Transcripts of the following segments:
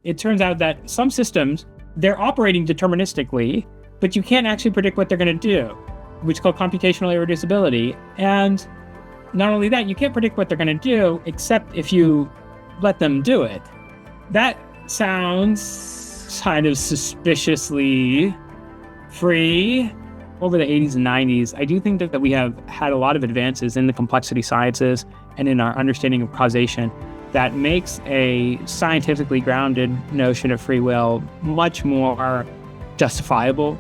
it turns out that some systems, they're operating deterministically, but you can't actually predict what they're going to do, which is called computational irreducibility. And not only that, you can't predict what they're going to do, except if you let them do it. That sounds kind of suspiciously free. Over the 80s and 90s, I do think that we have had a lot of advances in the complexity sciences and in our understanding of causation that makes a scientifically grounded notion of free will much more justifiable.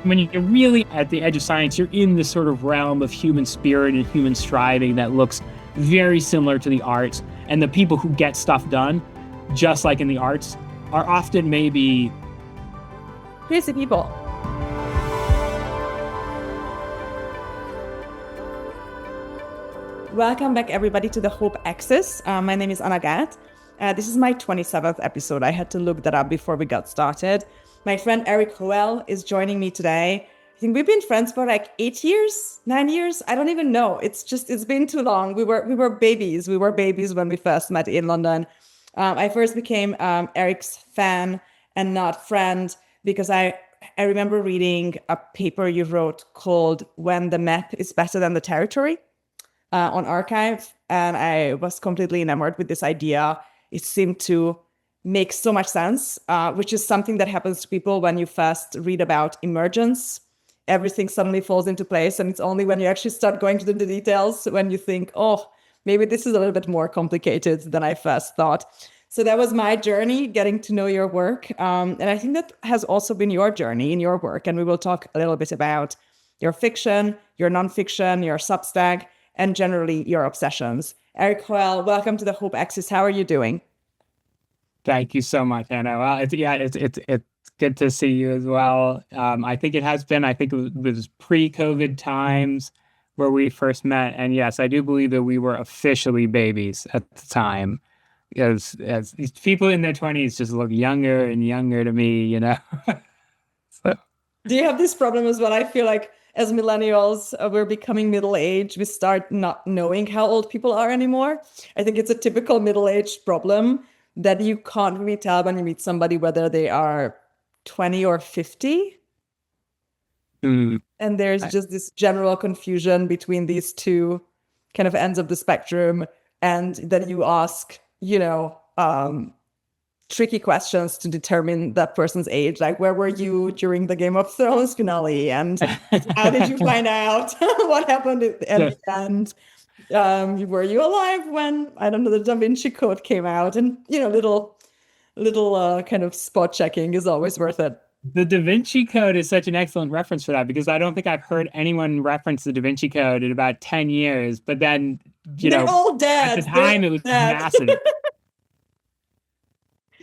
When you're really at the edge of science, you're in this sort of realm of human spirit and human striving that looks very similar to the arts. And the people who get stuff done, just like in the arts, are often maybe crazy people. Welcome back, everybody, to the Hope Axis. My name is Anna Gat. This is my 27th episode. I had to look that up before we got started. My friend Erik Hoel is joining me today. I think we've been friends for like 8 years, 9 years. I don't even know. It's been too long. We were babies. We were babies when we first met in London. I first became Erik's fan and not friend because I remember reading a paper you wrote called "When the Map is Better Than the Territory" on Archive, and I was completely enamored with this idea. It seemed to make so much sense, which is something that happens to people when you first read about emergence. Everything suddenly falls into place, and it's only when you actually start going to the details when you think, oh, maybe this is a little bit more complicated than I first thought. So that was my journey, getting to know your work. And I think that has also been your journey in your work. And we will talk a little bit about your fiction, your nonfiction, your Substack, and generally your obsessions. Erik Hoel, welcome to the Hope Axis. How are you doing? Thank you so much, Anna. Well, it's good to see you as well. I think it has been. I think it was pre-COVID times where we first met, and yes, I do believe that we were officially babies at the time, as these people in their 20s just look younger and younger to me, you know. So. Do you have this problem as well? I feel like as millennials, we're becoming middle-aged. We start not knowing how old people are anymore. I think it's a typical middle-aged problem that you can't really tell when you meet somebody whether they are 20 or 50. And there's just this general confusion between these two kind of ends of the spectrum. And then you ask, tricky questions to determine that person's age. Like, where were you during the Game of Thrones finale? And how did you find out what happened at the end? Were you alive when, I don't know, the Da Vinci Code came out? And, little kind of spot checking is always worth it. The Da Vinci Code is such an excellent reference for that, because I don't think I've heard anyone reference the Da Vinci Code in about 10 years. But then, they're all dead. At the time, it was massive.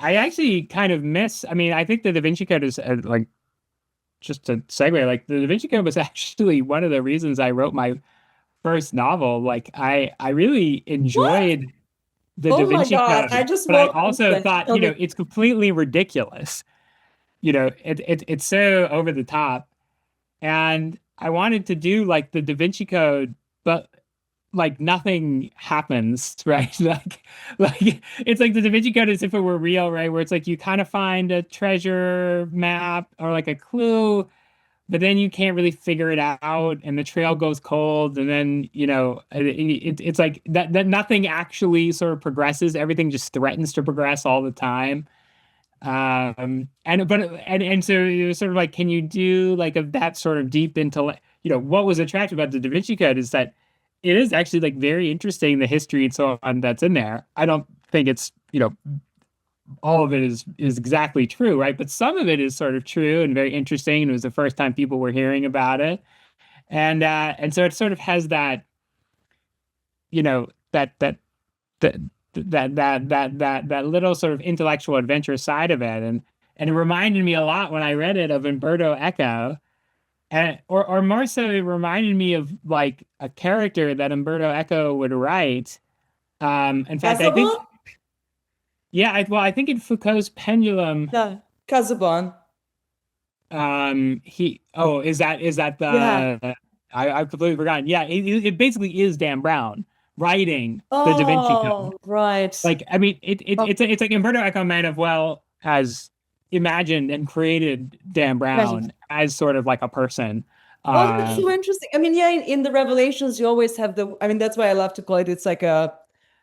I actually kind of I think the Da Vinci Code is just to segue, the Da Vinci Code was actually one of the reasons I wrote my first novel. Like, I really enjoyed the Da Vinci Code, but I also thought, it's completely ridiculous. It's so over the top, and I wanted to do like the Da Vinci Code, but like nothing happens, right? like it's like the Da Vinci Code as if it were real, right? Where it's like you kind of find a treasure map or like a clue, but then you can't really figure it out, and the trail goes cold, and then it's like that nothing actually sort of progresses. Everything just threatens to progress all the time. And so it was sort of like, can you do like that sort of deep intellect? What was attractive about the Da Vinci Code is that it is actually like very interesting, the history and so on that's in there. I don't think it's, all of it is exactly true, right? But some of it is sort of true and very interesting. And it was the first time people were hearing about it. And so it sort of has that, that little sort of intellectual adventure side of it. And it reminded me a lot when I read it of Umberto Eco. Or more so, it reminded me of like a character that Umberto Eco would write. In fact, I think, I think in Foucault's Pendulum, Casaubon. Is that the? Yeah. I completely forgotten. Yeah, it basically is Dan Brown writing the Da Vinci Code. Right. Like, I mean, it's like Umberto Eco might have well has imagined and created Dan Brown as sort of like a person. Oh, that's Uh, so interesting. I mean, yeah, in the Revelations, you always have I mean, that's why I love to call it, it's like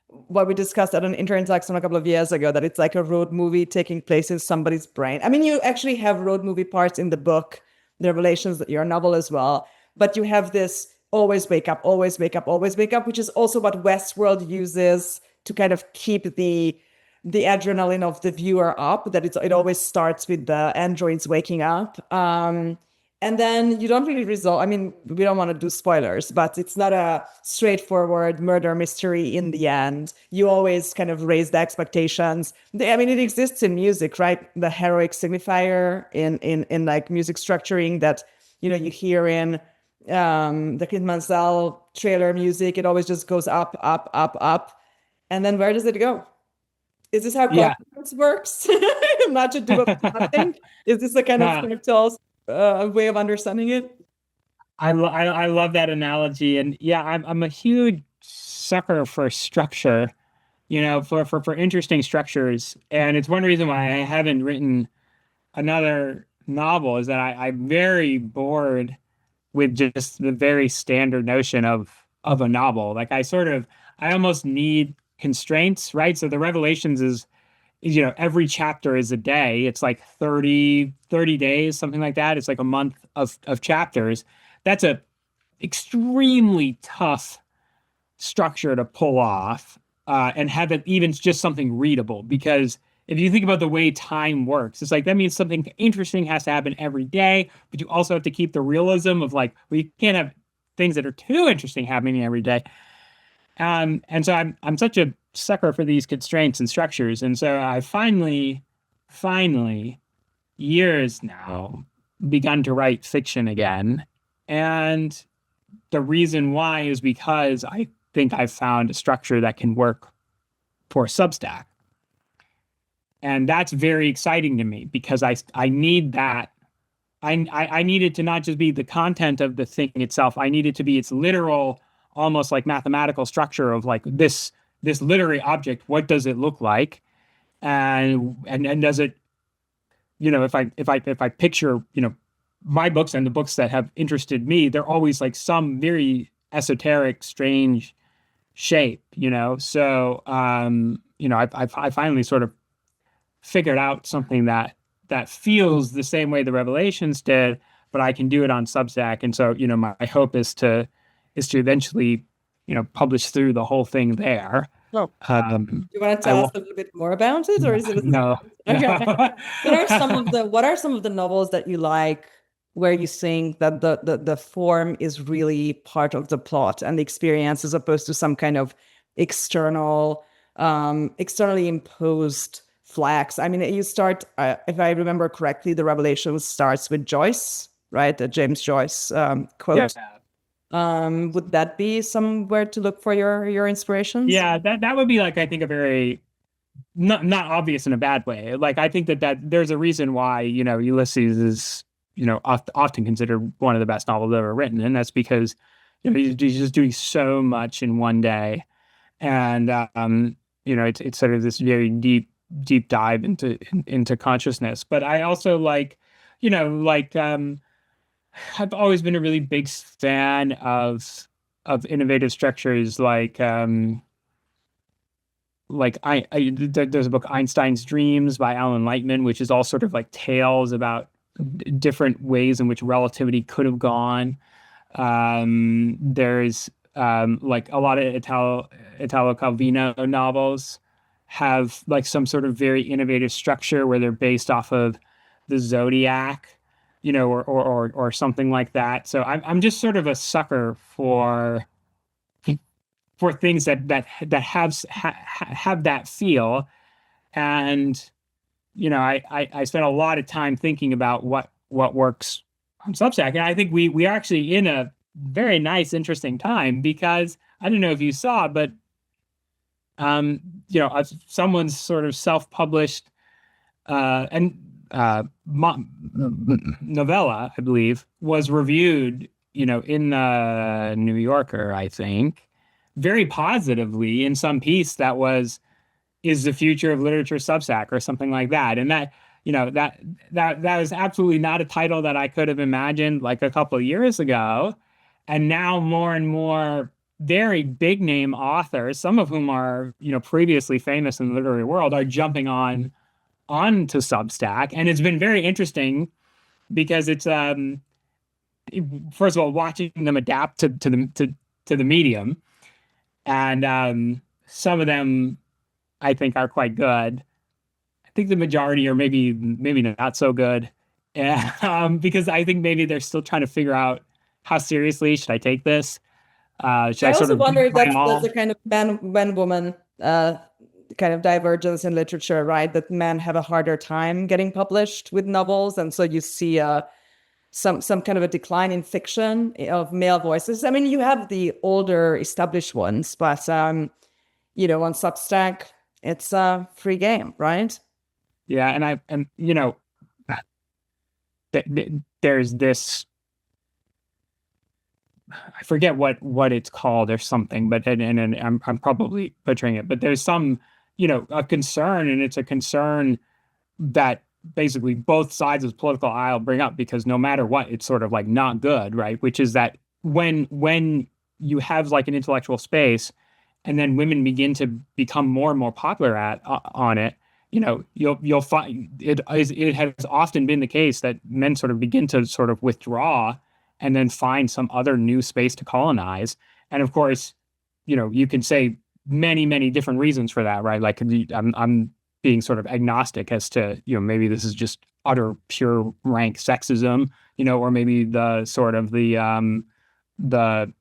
what we discussed at an Intrinsic a couple of years ago, that it's like a road movie taking place in somebody's brain. I mean, you actually have road movie parts in the book, the Revelations, your novel as well, but you have this always wake up, always wake up, always wake up, which is also what Westworld uses to kind of keep the adrenaline of the viewer up, that it always starts with the androids waking up. And then you don't really resolve. I mean, we don't want to do spoilers, but it's not a straightforward murder mystery in the end. You always kind of raise the expectations. I mean, it exists in music, right? The heroic signifier in like music structuring that, you hear in the Clint Mansell trailer music. It always just goes up, up, up, up. And then where does it go? Is this how yeah. confidence works? Not to do a nothing? Is this a kind of No, fractal way of understanding it? I love that analogy. And yeah, I'm a huge sucker for structure, for interesting structures. And it's one reason why I haven't written another novel is that I'm very bored with just the very standard notion of a novel. Like I almost need constraints, right? So the Revelations is every chapter is a day. It's like 30 days, something like that. It's like a month of chapters. That's a extremely tough structure to pull off, and have it even just something readable. Because if you think about the way time works, it's like that means something interesting has to happen every day, but you also have to keep the realism of like, well, you can't have things that are too interesting happening every day. And so I'm such a sucker for these constraints and structures. And so I finally, years now, begun to write fiction again. And the reason why is because I think I've found a structure that can work for Substack. And that's very exciting to me because I need that. I need it to not just be the content of the thing itself. I need it to be its literal, almost like mathematical structure of like this literary object. What does it look like? And does it, if I picture, my books and the books that have interested me, they're always like some very esoteric, strange shape, So, I finally sort of figured out something that feels the same way the Revelations did, but I can do it on Substack. And so, my hope is to eventually, publish through the whole thing there. No. Um, You want to I tell us will, a little bit more about it, or is it no, okay? no. What are some of the novels that you like where you think that the form is really part of the plot and the experience as opposed to some kind of externally imposed flags? I mean, you start, if I remember correctly, the Revelation starts with Joyce, right? The James Joyce Yeah. quote. Would that be somewhere to look for your inspirations? Yeah, that would be like, I think, a very not obvious in a bad way. Like I think that there's a reason why, Ulysses is, often considered one of the best novels ever written, and that's because, he's just doing so much in one day. And it's sort of this very deep dive into consciousness. But I also like, I've always been a really big fan of innovative structures there's a book, Einstein's Dreams by Alan Lightman, which is all sort of like tales about different ways in which relativity could have gone. There's like a lot of Italo Calvino novels have like some sort of very innovative structure where they're based off of the zodiac, or something like that. So I'm just sort of a sucker for things that have that feel. And I spent a lot of time thinking about what works on Substack. And I think we are actually in a very nice, interesting time, because I don't know if you saw, but someone's sort of self-published and novella, I believe, was reviewed, in the New Yorker, I think, very positively in some piece that was, is the future of literature Substack or something like that. And that, that was absolutely not a title that I could have imagined like a couple of years ago. And now more and more very big name authors, some of whom are, previously famous in the literary world, are jumping onto Substack. And it's been very interesting because it's first of all, watching them adapt to the medium. And some of them I think are quite good. I think the majority are maybe not so good. Yeah, because I think maybe they're still trying to figure out how seriously should I take this? Should I I sort also of wonder if buy them that's all? a kind of man woman kind of divergence in literature, right? That men have a harder time getting published with novels, and so you see some kind of a decline in fiction of male voices. I mean, you have the older established ones, but on Substack, it's a free game, right? Yeah, and there's this, I forget what it's called or something, but and I'm probably butchering it, but there's some, a concern, and it's a concern that basically both sides of the political aisle bring up, because no matter what, it's sort of like not good, right? Which is that when you have like an intellectual space, and then women begin to become more and more popular on it, you'll find it has often been the case that men sort of begin to sort of withdraw and then find some other new space to colonize. And of course, you can say many different reasons for that, right? Like I'm being sort of agnostic as to, maybe this is just utter pure rank sexism, or maybe the sort of the the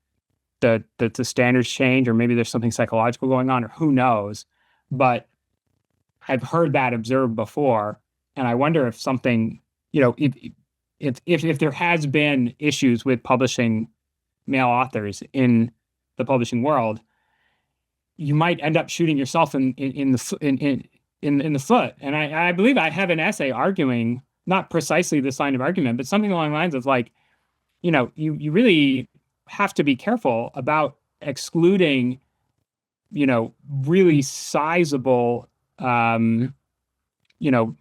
standards change, or maybe there's something psychological going on, or who knows. But I've heard that observed before, and I wonder if something, if there has been issues with publishing male authors in the publishing world, you might end up shooting yourself in the foot. And I believe I have an essay arguing not precisely this line of argument, but something along the lines of like, you really have to be careful about excluding, really sizable,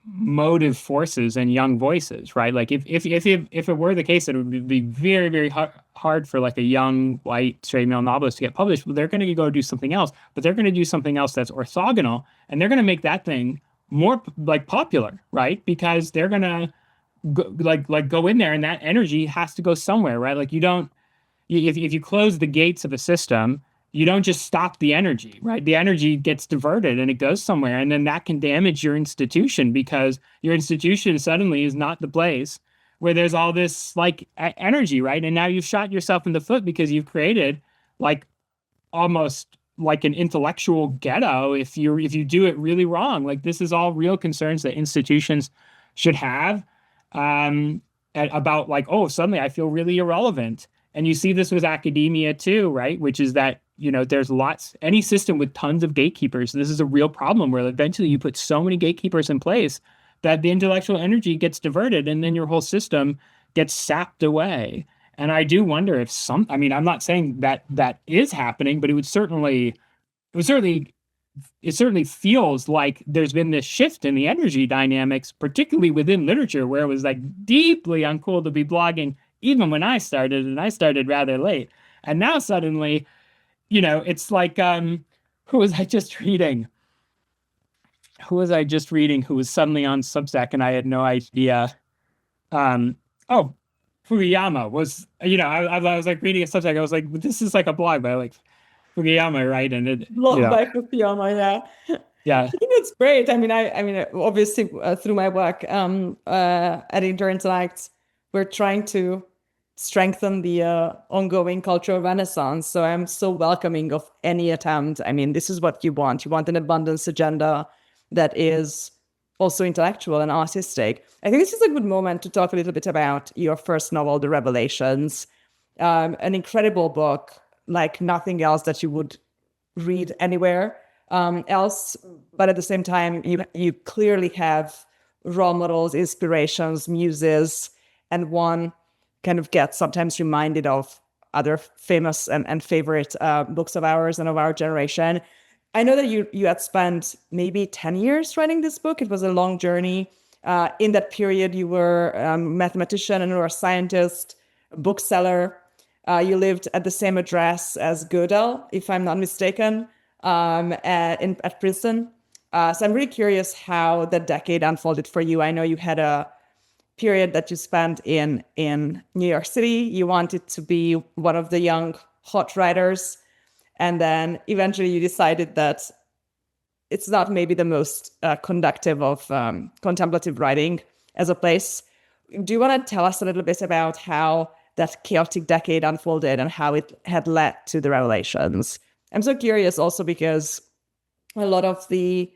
motive forces and young voices, right? Like if it were the case that it would be very hard for like a young white straight male novelist to get published, well, they're going to go do something else, but they're going to do something else that's orthogonal, and they're going to make that thing more like popular, right? Because they're going to go in there, and that energy has to go somewhere, right? Like you don't if you close the gates of a system, you don't just stop the energy, right? The energy gets diverted and it goes somewhere, and then that can damage your institution, because your institution suddenly is not the place where there's all this like energy, right? And now you've shot yourself in the foot, because you've created like almost like an intellectual ghetto if you do it really wrong. Like this is all real concerns that institutions should have, about like, oh, suddenly I feel really irrelevant. And you see this with academia too, right? Which is that, there's any system with tons of gatekeepers. This is a real problem, where eventually you put so many gatekeepers in place that the intellectual energy gets diverted, and then your whole system gets sapped away. And I do wonder if I mean, I'm not saying that that is happening, but it certainly feels like there's been this shift in the energy dynamics, particularly within literature, where it was like deeply uncool to be blogging, even when I started, and I started rather late. And now suddenly, it's like, who was I just reading? Who was I just reading who was suddenly on Substack and I had no idea? Oh, Fukuyama was, I was like reading a Substack. I was like, this is like a blog by like Fukuyama, right? And it, Love by Fukuyama, yeah. yeah, I think it's great. I mean, obviously, through my work at Intrinsic, we're trying to strengthen the ongoing cultural renaissance. So I'm so welcoming of any attempt. I mean, this is what you want. You want an abundance agenda that is also intellectual and artistic. I think this is a good moment to talk a little bit about your first novel, The Revelations, an incredible book, like nothing else that you would read anywhere else. But at the same time, you clearly have role models, inspirations, muses, and one kind of gets sometimes reminded of other famous and favorite books of ours and of our generation. I know that you had spent maybe 10 years writing this book. It was a long journey. In that period, you were a mathematician, a neuroscientist, a bookseller. You lived at the same address as Gödel, if I'm not mistaken, at Princeton. So I'm really curious how that decade unfolded for you. I know you had a period that you spent in New York City. You wanted to be one of the young hot writers, and then eventually you decided that it's not maybe the most conductive of contemplative writing as a place. Do you want to tell us a little bit about how that chaotic decade unfolded and how it had led to the revelations? I'm so curious also because a lot of the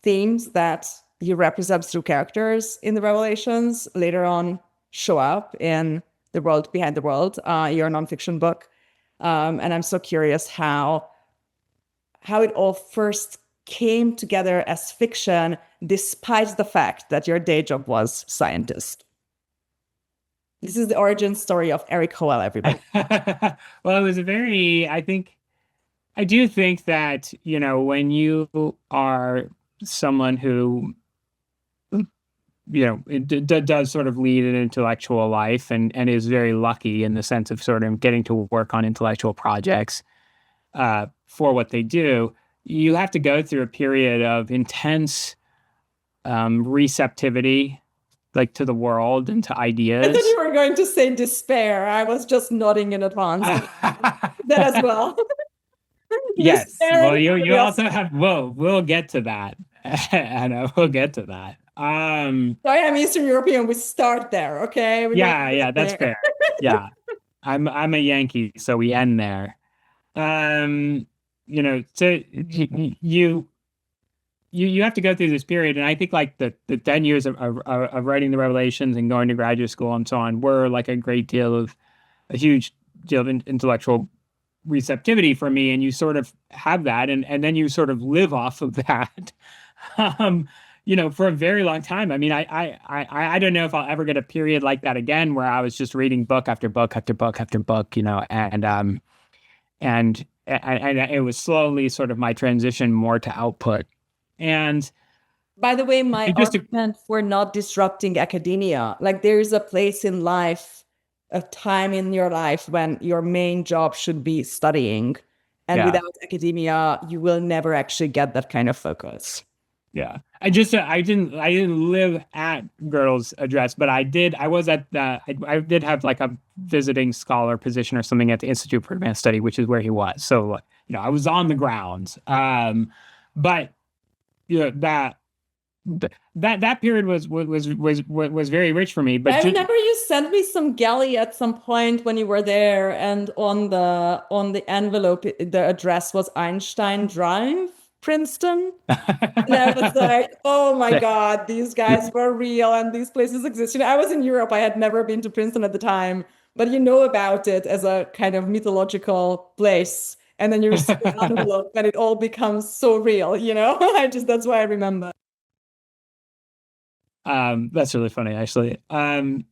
themes that you represent through characters in the revelations later on show up in The World Behind the World, your nonfiction book. And I'm so curious how it all first came together as fiction, despite the fact that your day job was scientist. This is the origin story of Erik Hoel, everybody. Well, it was I do think that, when you are someone who, it does sort of lead an intellectual life and is very lucky in the sense of sort of getting to work on intellectual projects for what they do, you have to go through a period of intense receptivity, like to the world and to ideas. I thought you were going to say despair. I was just nodding in advance. That as well. Yes. Well, you also have. We'll get to that, and we'll get to that. Sorry, I'm Eastern European. We start there, okay? Yeah, that's fair. Yeah, I'm a Yankee, so we end there. So you have to go through this period, and I think like the 10 years of writing the Revelations and going to graduate school and so on were like a huge deal of intellectual receptivity for me, and you sort of have that, and then you sort of live off of that, for a very long time. I mean, I don't know if I'll ever get a period like that again, where I was just reading book after book after book after book, and it was slowly sort of my transition more to output. And by the way, my argument for not disrupting academia, like there is a place in life, a time in your life when your main job should be studying. And without academia, you will never actually get that kind of focus. Yeah. I didn't live at Gödel's address, but I did have like a visiting scholar position or something at the Institute for Advanced Study, which is where he was. So, I was on the grounds. But that period was very rich for me. But I remember you sent me some galley at some point when you were there, and on the envelope, the address was Einstein Drive, Princeton. And I was like, oh my God, these guys were real and these places exist. I was in Europe. I had never been to Princeton at the time, but you know about it as a kind of mythological place. And then you receive an envelope and it all becomes so real, that's why I remember. That's really funny, actually. But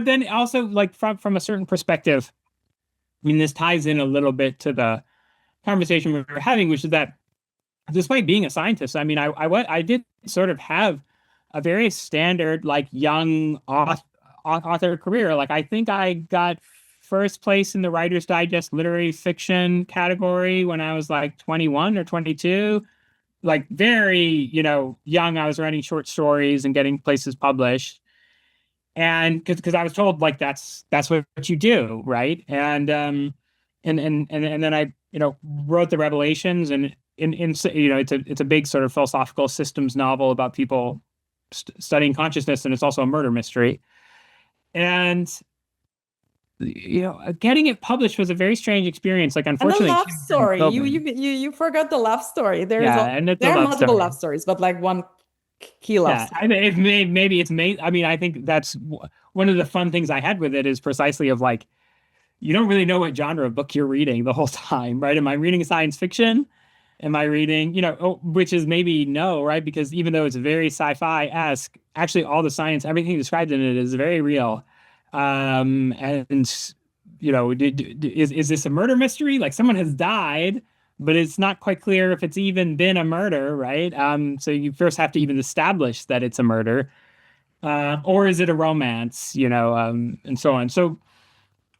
then also like from a certain perspective, I mean, this ties in a little bit to the conversation we were having, which is that despite being a scientist, I mean, I did sort of have a very standard like young author career. Like I think I got first place in the Writer's Digest literary fiction category when I was like 21 or 22. Like very, young. I was writing short stories and getting places published. And because I was told like that's what you do, right? And then I wrote the Revelations, and it's a big sort of philosophical systems novel about people studying consciousness, and it's also a murder mystery. And getting it published was a very strange experience. Like, unfortunately, and the love story. You forgot the love story. There are multiple love stories, but like one key love story. I mean, I think that's one of the fun things I had with it is precisely of like, you don't really know what genre of book you're reading the whole time, right? Am I reading science fiction? Am I reading, which is maybe no, right? Because even though it's very sci-fi-esque, actually all the science, everything described in it is very real. And is this a murder mystery? Like someone has died, but it's not quite clear if it's even been a murder, right? So you first have to even establish that it's a murder, or is it a romance, and so on. So,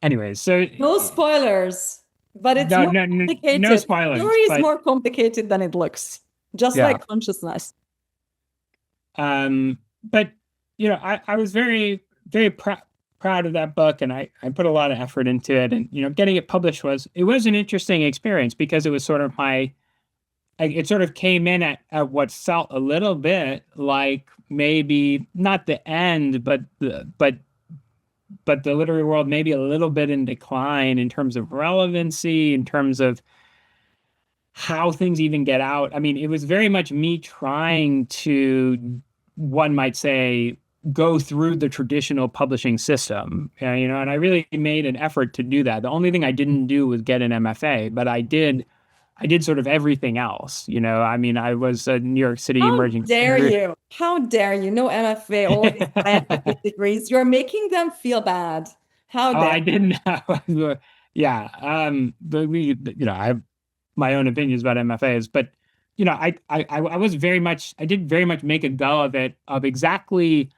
anyways, so No spoilers, but it's no, more no, no, no complicated. spoilers, Story is but more complicated than it looks, just yeah. like consciousness. But I was very, very proud of that book, and I put a lot of effort into it, and getting it published was an interesting experience because it was sort of it sort of came in at what felt a little bit like maybe not the end, but the literary world maybe a little bit in decline in terms of relevancy, in terms of how things even get out. I mean, it was very much me trying to, one might say, go through the traditional publishing system, and I really made an effort to do that. The only thing I didn't do was get an MFA, but I did sort of everything else. I mean, I was a New York City How emerging. dare you? How dare you? No MFA, all these scientific degrees. You're making them feel bad. How Oh, dare I didn't know. Yeah. But I have my own opinions about MFAs, but I was very much, I did very much make a go of it, of exactly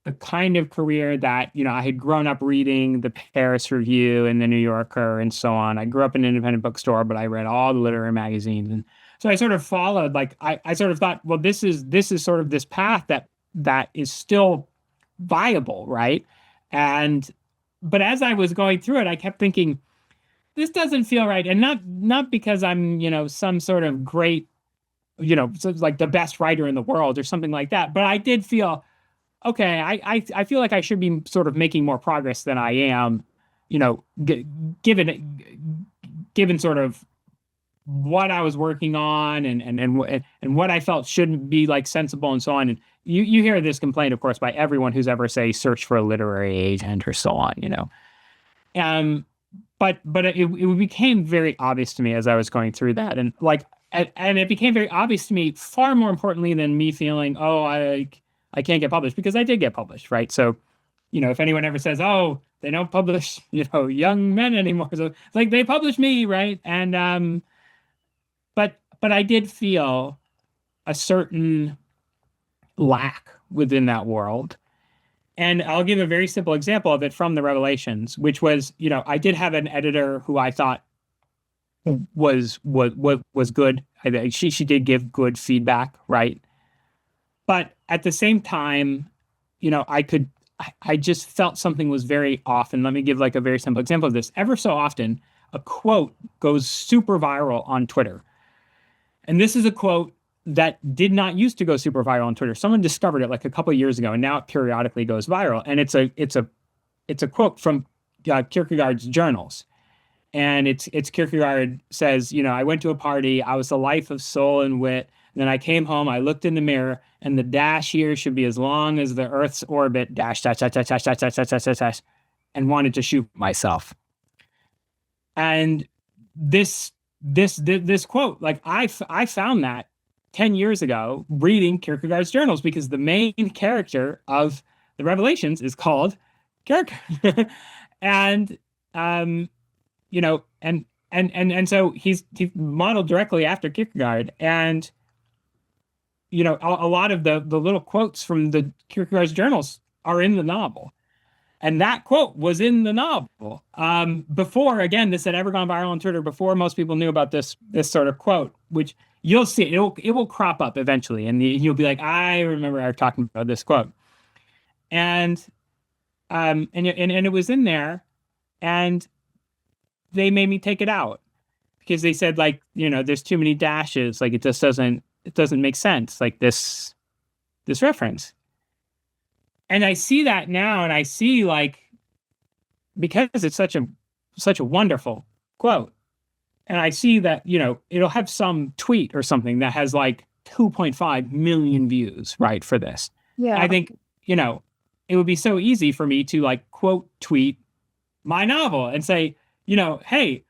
the kind of career that, I had grown up reading the Paris Review and the New Yorker and so on. I grew up in an independent bookstore, but I read all the literary magazines. And so I sort of followed, like, I sort of thought, well, this is sort of this path that is still viable, right? And but as I was going through it, I kept thinking, this doesn't feel right. And not because I'm, some sort of great, so like the best writer in the world or something like that. But I did feel, okay, I feel like I should be sort of making more progress than I am, given sort of what I was working on and what I felt shouldn't be like sensible and so on. And you hear this complaint, of course, by everyone who's ever say search for a literary agent or so on. Um, but it became very obvious to me as I was going through that, and it became very obvious to me, far more importantly than me feeling, oh, I can't get published, because I did get published, right? So, if anyone ever says, oh, they don't publish, young men anymore, so it's like they published me, right? And but I did feel a certain lack within that world. And I'll give a very simple example of it from the Revelations, which was, I did have an editor who I thought was good. She did give good feedback, right? But at the same time, I just felt something was very off. And let me give like a very simple example of this. Ever so often, a quote goes super viral on Twitter. And this is a quote that did not used to go super viral on Twitter. Someone discovered it like a couple of years ago, and now it periodically goes viral. And it's a quote from Kierkegaard's journals. And it's Kierkegaard says, I went to a party, I was the life of soul and wit. And then I came home, I looked in the mirror, and the dash here should be as long as the Earth's orbit, dash, dash, dash, dash, dash, dash, dash, dash, dash, dash, dash, and wanted to shoot myself. And this quote, like I found that 10 years ago reading Kierkegaard's journals, because the main character of the Revelations is called Kierkegaard. And and so he's modeled directly after Kierkegaard. And a lot of the little quotes from the Kierkegaard's journals are in the novel. And that quote was in the novel. Before, again, this had ever gone viral on Twitter, before most people knew about this sort of quote, which you'll see, it will crop up eventually. And you'll be like, I remember I was talking about this quote. And it was in there, and they made me take it out because they said, like, there's too many dashes. Like, it doesn't make sense. Like this reference. And I see that now, and I see, like, because it's such a wonderful quote, and I see that, it'll have some tweet or something that has like 2.5 million views, right, for this. Yeah. I think, it would be so easy for me to like quote tweet my novel and say, hey,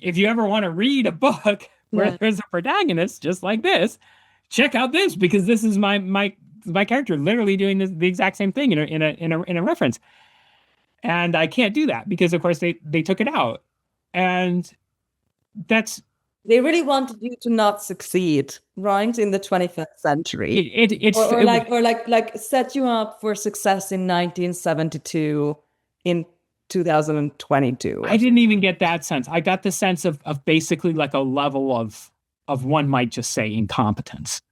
if you ever want to read a book where there's a protagonist just like this, check out this, because this is my character literally doing the exact same thing in a reference. And I can't do that because, of course, they took it out. And that's They really wanted you to not succeed, right, in the 21st century. Or it was. like set you up for success in 1972 in 2022 I or didn't something. even get that sense. I got the sense of basically like a level of one might just say incompetence,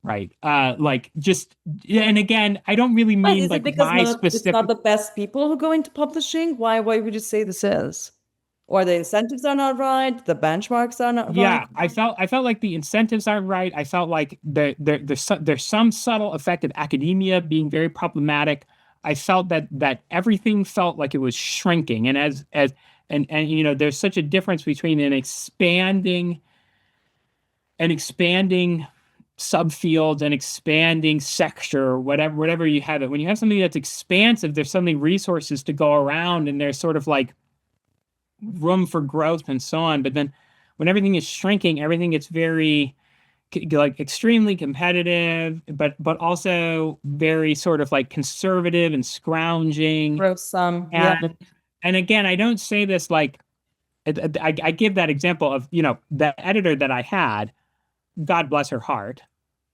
right? Like just and again, I don't really But mean is it like because my not it's not specific. the best people who go into publishing? Why would you say this is? Or the incentives are not right, the benchmarks are not right? Yeah, I felt like the incentives aren't right. I felt like there's some subtle effect of academia being very problematic. I felt that everything felt like it was shrinking, and as and there's such a difference between an expanding subfield, an expanding sector, whatever you have it. When you have something that's expansive, there's suddenly resources to go around, and there's sort of like room for growth and so on. But then when everything is shrinking, everything gets very like extremely competitive, but also very sort of like conservative and scrounging. Grow some, yeah. And again, I don't say this like I give that example of, the editor that I had, God bless her heart.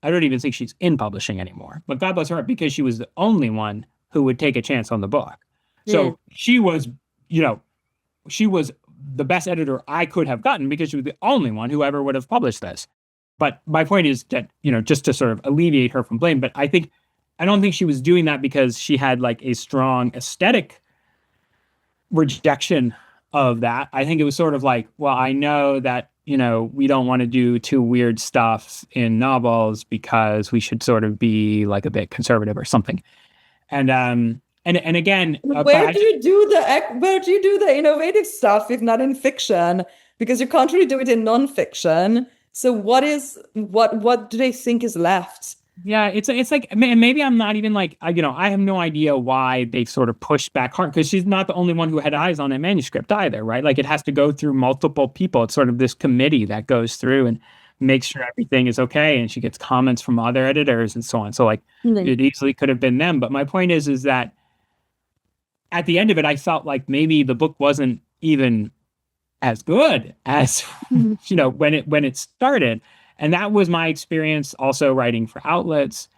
I don't even think she's in publishing anymore, but God bless her heart because she was the only one who would take a chance on the book. Yeah. So you know, she was the best editor I could have gotten because she was the only one who ever would have published this. But my point is that, just to sort of alleviate her from blame, but I don't think she was doing that because she had like a strong aesthetic rejection of that. I think it was sort of like, well, I know that, we don't want to do too weird stuff in novels because we should sort of be like a bit conservative or something. And again, but Where do you do the innovative stuff if not in fiction? Because you can't really do it in nonfiction. So what do they think is left? yeah, it's like maybe I'm not even like I have no idea why they sort of pushed back hard because she's not the only one who had eyes on a manuscript either, right? Like it has to go through multiple people. It's sort of this committee that goes through and makes sure everything is okay, and she gets comments from other editors and so on. So like it easily could have been them, but my point is that at the end of it, I felt like maybe the book wasn't even as good as when it started. And that was my experience also writing for outlets,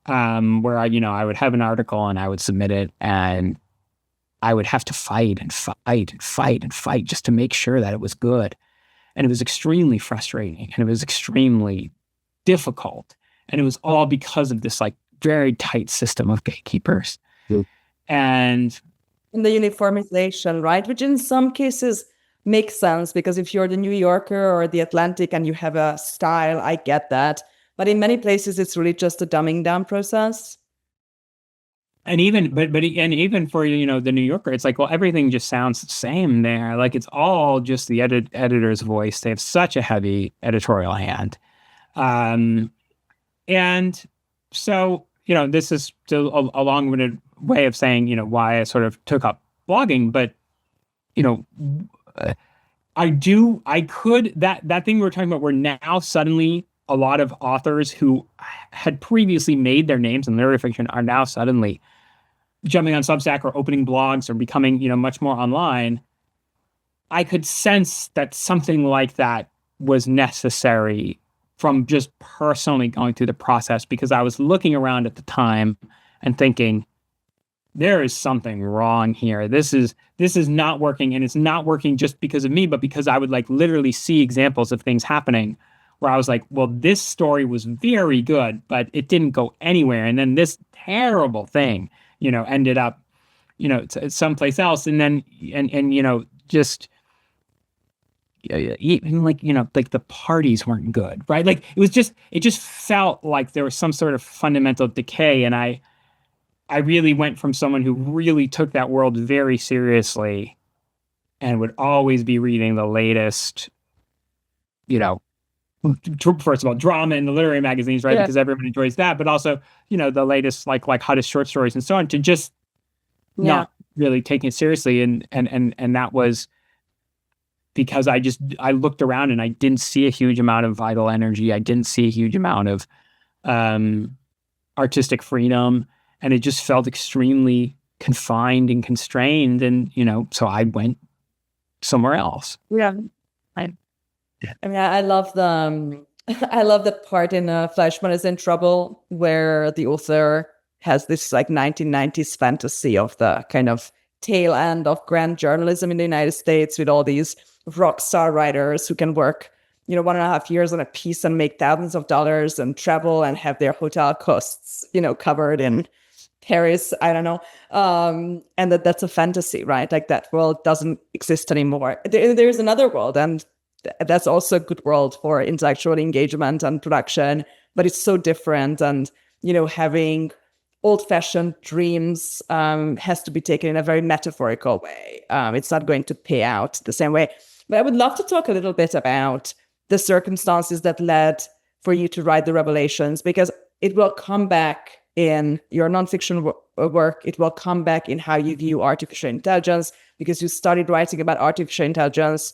where I would have an article and I would submit it, and I would have to fight and fight and fight and fight just to make sure that it was good. And it was extremely frustrating and it was extremely difficult. And it was all because of this like very tight system of gatekeepers. Mm. And In the uniformization, right? Which in some cases makes sense because if you're the New Yorker or the Atlantic and you have a style, I get that. But in many places, it's really just a dumbing down process. and even for the New Yorker, it's like, well, everything just sounds the same there. Like it's all just the editor's voice. They have such a heavy editorial hand. And so, this is still a long-winded way of saying, why I sort of took up blogging, but, that thing we were talking about where now suddenly a lot of authors who had previously made their names in literary fiction are now suddenly jumping on Substack or opening blogs or becoming, much more online. I could sense that something like that was necessary from just personally going through the process because I was looking around at the time and thinking, there is something wrong here. This is not working, and it's not working just because of me, but because I would like literally see examples of things happening where I was like, well, this story was very good, but it didn't go anywhere. And then this terrible thing, ended up, someplace else. And then, just even like, like the parties weren't good, right? Like it just felt like there was some sort of fundamental decay. And I really went from someone who really took that world very seriously and would always be reading the latest, first of all, drama in the literary magazines, right? Yeah. Because everyone enjoys that, but also, the latest like hottest short stories and so on, to just not really taking it seriously. And that was because I looked around and I didn't see a huge amount of vital energy. I didn't see a huge amount of artistic freedom. And it just felt extremely confined and constrained, and so I went somewhere else. Yeah. I mean, I love the I love the part in Fleischman is in Trouble where the author has this like 1990s fantasy of the kind of tail end of grand journalism in the United States with all these rock star writers who can work, 1.5 years on a piece and make thousands of dollars and travel and have their hotel costs, covered in Paris. I don't know. And that's a fantasy, right? Like that world doesn't exist anymore. There's another world, and that's also a good world for intellectual engagement and production, but it's so different. And, having old-fashioned dreams has to be taken in a very metaphorical way. It's not going to pay out the same way. But I would love to talk a little bit about the circumstances that led for you to write the Revelations, because it will come back in your nonfiction work. It will come back in how you view artificial intelligence, because you started writing about artificial intelligence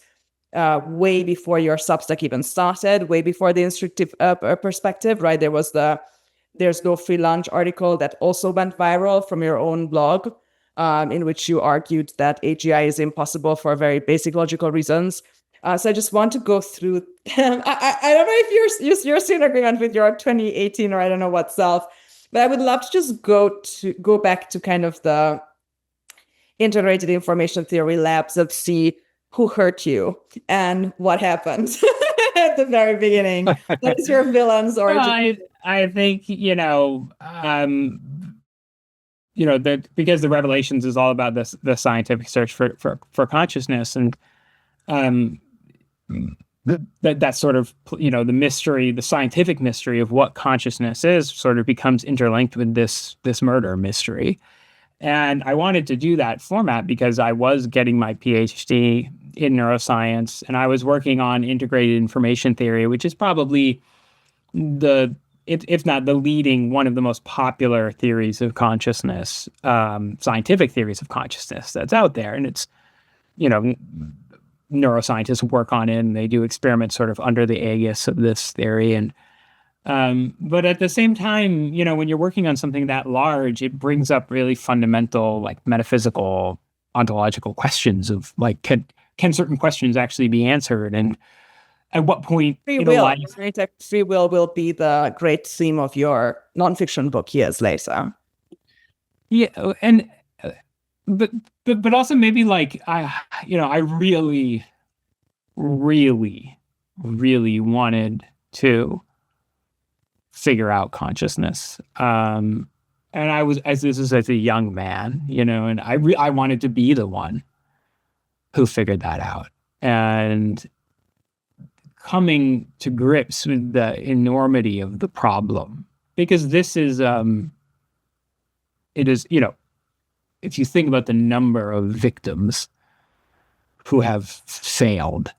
way before your Substack even started, way before the instructive perspective, right? There was the There's No Free Lunch article that also went viral from your own blog, in which you argued that AGI is impossible for very basic logical reasons. So I just want to go through. I don't know if you're still in agreement with your 2018 or I don't know what self, but I would love to just go back to kind of the integrated information theory labs and see who hurt you and what happened at the very beginning. What is your villain's origin? I think that because the Revelations is all about the scientific search for consciousness, and that sort of the mystery, the scientific mystery of what consciousness is, sort of becomes interlinked with this murder mystery. And I wanted to do that format because I was getting my PhD in neuroscience, and I was working on integrated information theory, which is probably if not the leading, one of the most popular theories of consciousness, scientific theories of consciousness that's out there. And it's, neuroscientists work on it, and they do experiments sort of under the aegis of this theory. And but at the same time, when you're working on something that large, it brings up really fundamental, like metaphysical, ontological questions of like, can certain questions actually be answered? And at what point free will, right? Free will be the great theme of your nonfiction book years later. Yeah, and but also maybe like I really, really, really wanted to figure out consciousness. And I was, as a young man, and I wanted to be the one who figured that out. And coming to grips with the enormity of the problem, because this is, it is, if you think about the number of victims who have failed,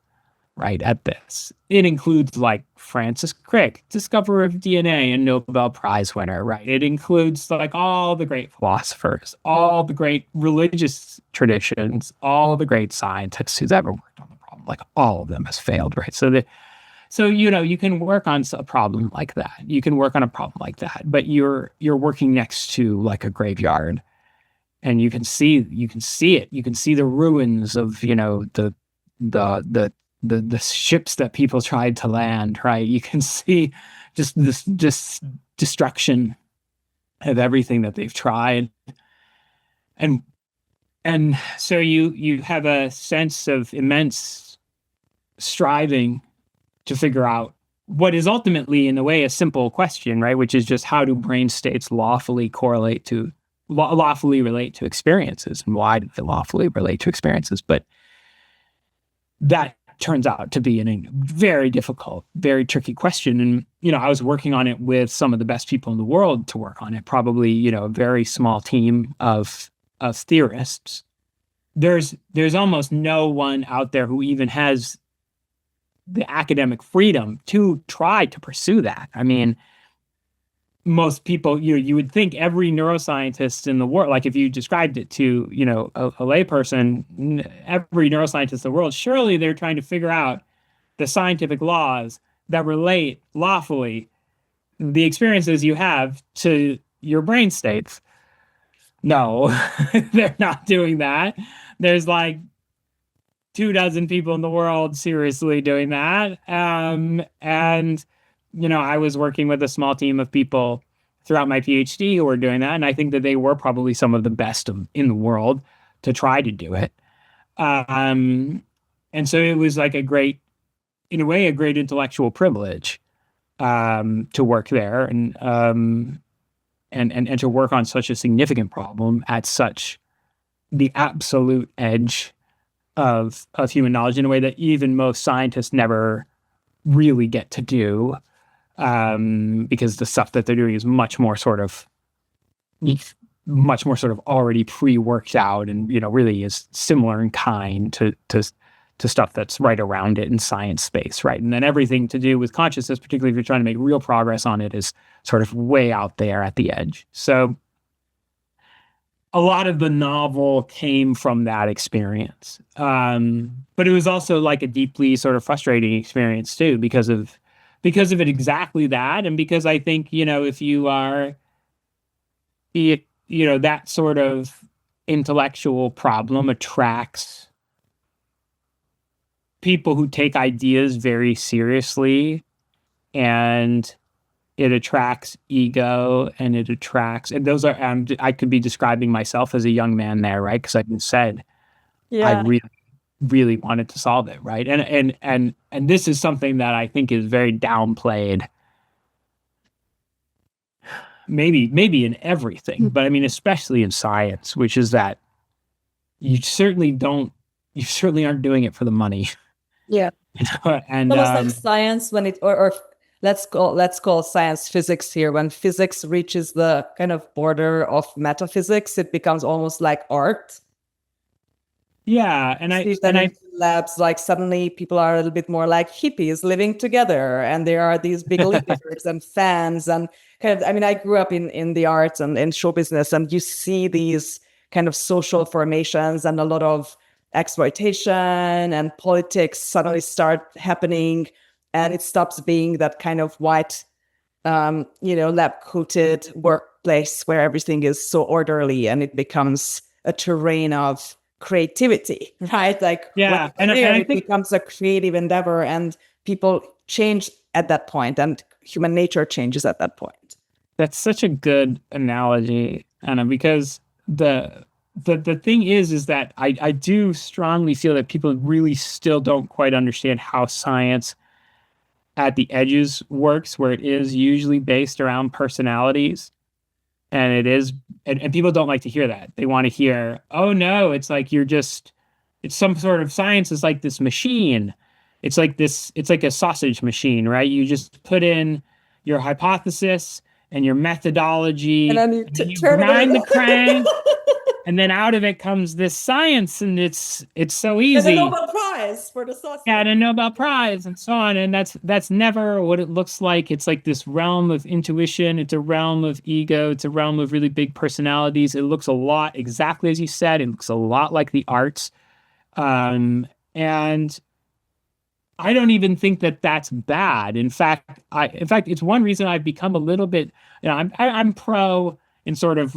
right, at this, it includes like Francis Crick, discoverer of DNA and Nobel Prize winner, right? It includes like all the great philosophers, all the great religious traditions, all the great scientists who's ever worked on the problem, like all of them has failed, right? So you can work on a problem like that. You can work on a problem like that, but you're working next to like a graveyard, and you can see it. You can see the ruins of the ships that people tried to land, right? You can see just this destruction of everything that they've tried, and so you have a sense of immense striving to figure out what is ultimately, in a way, a simple question, right? Which is just, how do brain states lawfully relate to experiences, and why do they lawfully relate to experiences? But that turns out to be a very difficult, very tricky question. And, I was working on it with some of the best people in the world to work on it, probably, a very small team of theorists. There's almost no one out there who even has the academic freedom to try to pursue that. I mean, most people, you would think every neuroscientist in the world, like if you described it to, a layperson, every neuroscientist in the world, surely they're trying to figure out the scientific laws that relate lawfully the experiences you have to your brain states. No, they're not doing that. There's like 2 dozen people in the world seriously doing that. And I was working with a small team of people throughout my PhD who were doing that, and I think that they were probably some of the best in the world to try to do it. Um, and so it was like in a way, a great intellectual privilege to work there and to work on such a significant problem at such the absolute edge of human knowledge in a way that even most scientists never really get to do, because the stuff that they're doing is much more sort of already pre-worked out, and really is similar in kind to stuff that's right around it in science space, right? And then everything to do with consciousness, particularly if you're trying to make real progress on it, is sort of way out there at the edge. So a lot of the novel came from that experience. But it was also like a deeply sort of frustrating experience too, because of it exactly that. And because I think, if you are, that sort of intellectual problem attracts people who take ideas very seriously, and it attracts ego, and those are, I could be describing myself as a young man there, right? Because I said I Yeah. really, really wanted to solve it, right? And this is something that I think is very downplayed, maybe in everything, but I mean, especially in science, which is that you certainly aren't doing it for the money. Yeah. And Almost like science when it or let's call science physics here. When physics reaches the kind of border of metaphysics, it becomes almost like art. yeah, See that in labs, like suddenly people are a little bit more like hippies living together, and there are these big leaders and fans and kind of. I mean, I grew up in the arts and in show business, and you see these kind of social formations and a lot of exploitation and politics suddenly start happening, and it stops being that kind of white, lab coated workplace where everything is so orderly, and it becomes a terrain of creativity, right? Like when yeah, you're there, and I it think becomes a creative endeavor, and people change at that point, and human nature changes at that point. that's such a good analogy, Anna, because the thing is that I do strongly feel that people really still don't quite understand how science at the edges works, where it is usually based around personalities. And it is, and people don't like to hear that. They want to hear, oh no, it's like it's some sort of science is like this machine. It's like a sausage machine, right? You just put in your hypothesis and your And methodology, then you and then you turn it grind the around. crank, and then out of it comes this science, and it's so And the easy. Nobel Prize for the Yeah, sausage. and a Nobel Prize and so on. And that's never what it looks like. It's like this realm of intuition. It's a realm of ego. It's a realm of really big personalities. It looks a lot, exactly as you said, it looks a lot like the arts. And I don't even think that that's bad. In fact, it's one reason I've become a little bit, I'm pro in sort of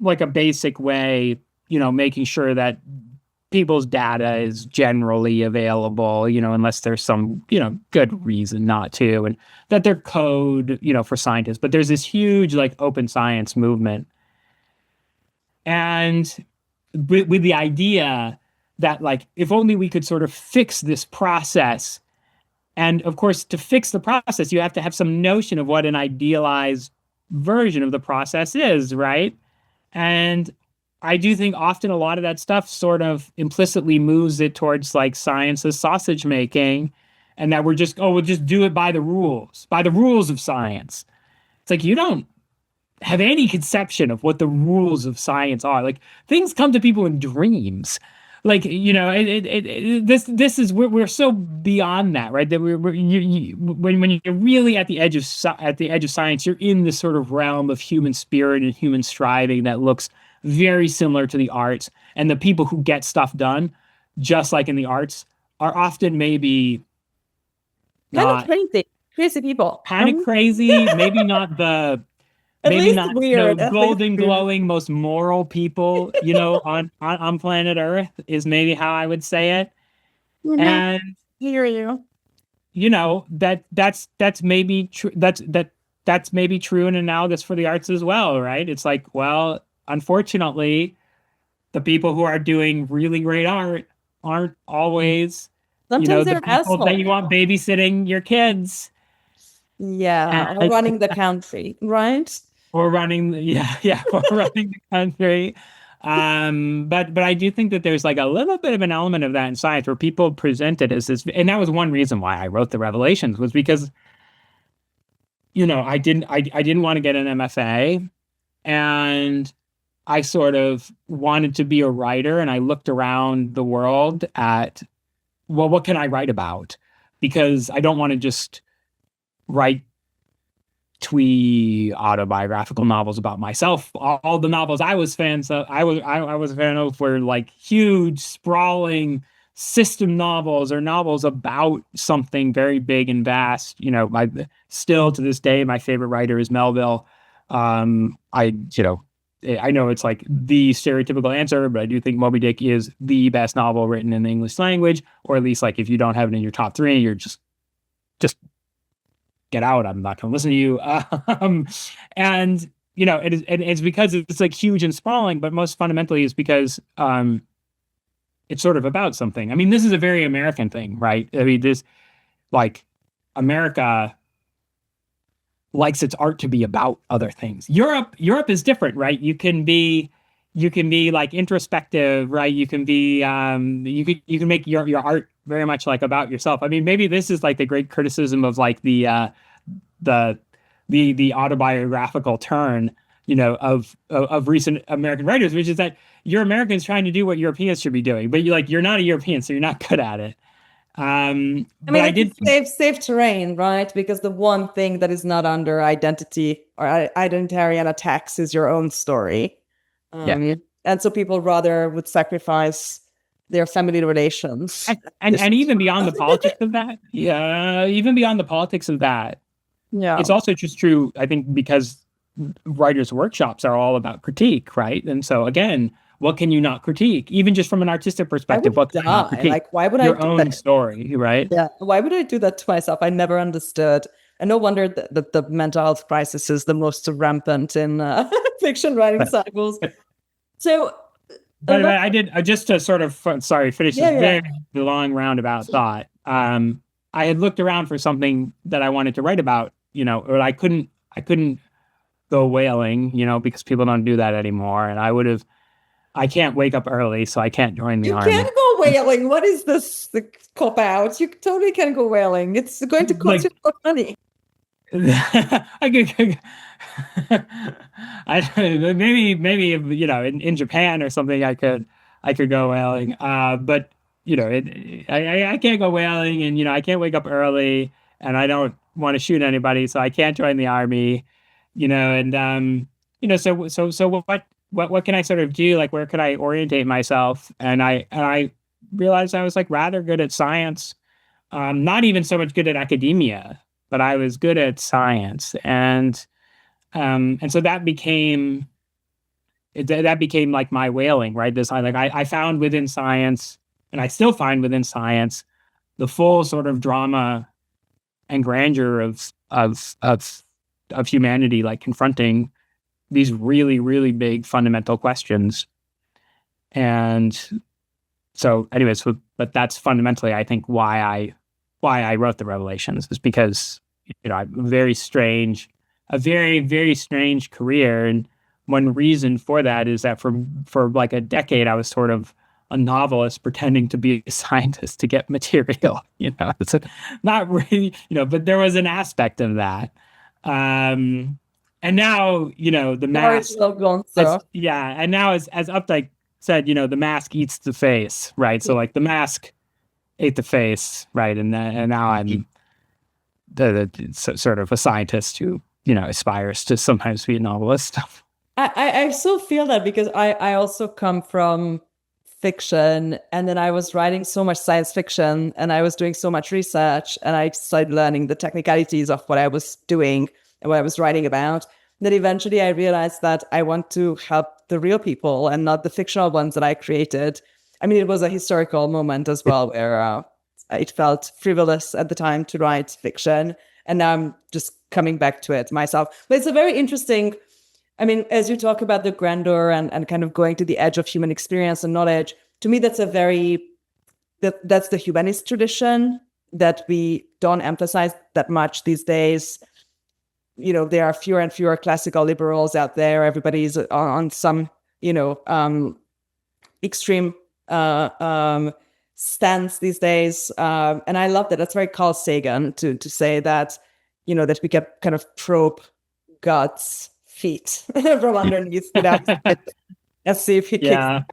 like a basic way, making sure that people's data is generally available, unless there's some, good reason not to, and that they're code, for scientists. But there's this huge like open science movement. And with the idea that like, if only we could sort of fix this process. And of course, to fix the process, you have to have some notion of what an idealized version of the process is, right? And I do think often a lot of that stuff sort of implicitly moves it towards like science as sausage making, and that we'll just do it by the rules of science. It's like you don't have any conception of what the rules of science are. Like things come to people in dreams. Like this is we're so beyond that, right? That when you're really at the edge of science, you're in this sort of realm of human spirit and human striving that looks very similar to the arts. And the people who get stuff done, just like in the arts, are often maybe Kind of not crazy, crazy people. kind of crazy, maybe not At maybe least not, weird. At least golden weird. glowing, most moral people, on planet Earth is maybe how I would say it. You know, And hear you. that's maybe true. That's maybe true and analogous for the arts as well, right? It's like, well, unfortunately, the people who are doing really great art aren't always, Sometimes the they're people that you assholes. want babysitting your kids Yeah, or and running the country, right? or running, yeah, or running the country. But I do think that there's like a little bit of an element of that in science where people present it as this, and that was one reason why I wrote the Revelations was because, I didn't want to get an MFA, and I sort of wanted to be a writer, and I looked around the world at, well, what can I write about? Because I don't want to just write twee autobiographical novels about myself. All the novels I was fans of, I was a fan of were like huge, sprawling system novels or novels about something very big and vast. My still to this day, my favorite writer is Melville. I know it's like the stereotypical answer, but I do think Moby Dick is the best novel written in the English language, or at least like if you don't have it in your top three, you're just get out. I'm not going to listen to you. And it's because it's like huge and sprawling, but most fundamentally is because it's sort of about something. I mean, this is a very American thing, right? I mean, this like America likes its art to be about other things. Europe is different, right? You can be like introspective, right? You can make your art very much like about yourself. I mean, maybe this is like the great criticism of like the the autobiographical turn, of recent American writers, which is that you're Americans trying to do what Europeans should be doing, but you're not a European, so you're not good at it. I But mean, I it's did, a safe terrain, right? Because the one thing that is not under identity or identitarian attacks is your own story. yeah. And so people rather would sacrifice their family relations. And even beyond the politics of that, yeah, even beyond the politics of that, Yeah. it's also just true, I think, because writers' workshops are all about critique, right? And so again, what can you not critique? Even just from an artistic I perspective, would what can you not die. critique? Like, why would I Your do own that? story, right? Yeah. Why would I do that to myself? I never understood. And no wonder that the mental health crisis is the most rampant in fiction writing But, cycles. So, but I did, just to sort of, sorry, finish yeah, this yeah. very long roundabout thought. I had looked around for something that I wanted to write about, or I couldn't go whaling, because people don't do that anymore. And I can't wake up early, so I can't join the You army. can go whaling. What is this? The cop out? You totally can go whaling. It's going to cost you Like, a lot of money. I could, maybe, in Japan or something, I could go whaling. But I can't go whaling, and I can't wake up early, and I don't want to shoot anybody, so I can't join the army. And so what can I sort of do? Like, where could I orientate myself? And I realized I was like rather good at science, not even so much good at academia, but I was good at science, and so that became like my whaling, right? This I found within science, and I still find within science, the full sort of drama and grandeur of humanity, like confronting these really, really big fundamental questions. And so, anyways, but that's fundamentally, I think, why I wrote the Revelations, is because a very, very strange career. And one reason for that is that for like a decade I was sort of a novelist pretending to be a scientist to get material. It's not really, but there was an aspect of that. Um, and now, the Sorry, mask, well gone, as sir. yeah, and now as Updike said, the mask eats the face, right? So like the mask ate the face, right? And now I'm sort of a scientist who aspires to sometimes be a novelist. I so feel that because I also come from fiction, and then I was writing so much science fiction and I was doing so much research, and I started learning the technicalities of what I was doing and what I was writing about. Then eventually I realized that I want to help the real people and not the fictional ones that I created. I mean, it was a historical moment as well where it felt frivolous at the time to write fiction. And now I'm just coming back to it myself. But it's a very interesting, I mean, as you talk about the grandeur and kind of going to the edge of human experience and knowledge, to me, that's that's the humanist tradition that we don't emphasize that much these days. You know, there are fewer and fewer classical liberals out there. Everybody's on some, extreme stance these days. And I love that. That's very Carl Sagan to say that, that we can kind of probe God's feet from underneath without and see if he kicks.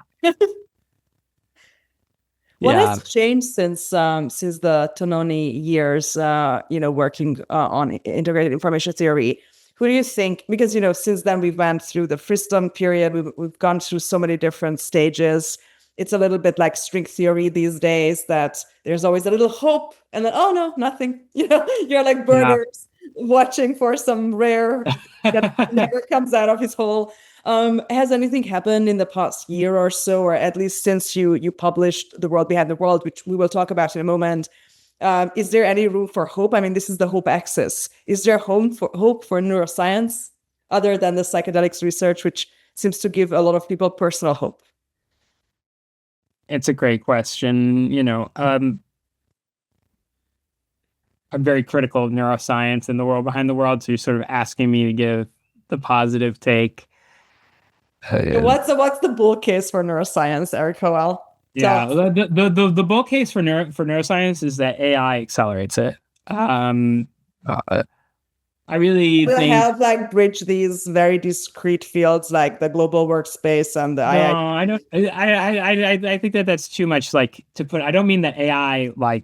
What has changed since the Tononi years, working on integrated information theory? Who do you think? Because, since then we've went through the Friston period. We've gone through so many different stages. It's a little bit like string theory these days, that there's always a little hope and then, oh no, nothing. You're like birders watching for some rare that never comes out of his hole. Has anything happened in the past year or so, or at least since you published The World Behind the World, which we will talk about in a moment? Is there any room for hope? I mean, this is the hope axis. Is there hope for neuroscience other than the psychedelics research, which seems to give a lot of people personal hope? It's a great question. I'm very critical of neuroscience and The World Behind the World, so you're sort of asking me to give the positive take. What's the bull case for neuroscience, Erik Hoel? Yeah, the bull case for neuroscience is that AI accelerates it. I really think have like bridge these very discrete fields like the global workspace and the I don't. I think that's too much like to put. I don't mean that AI like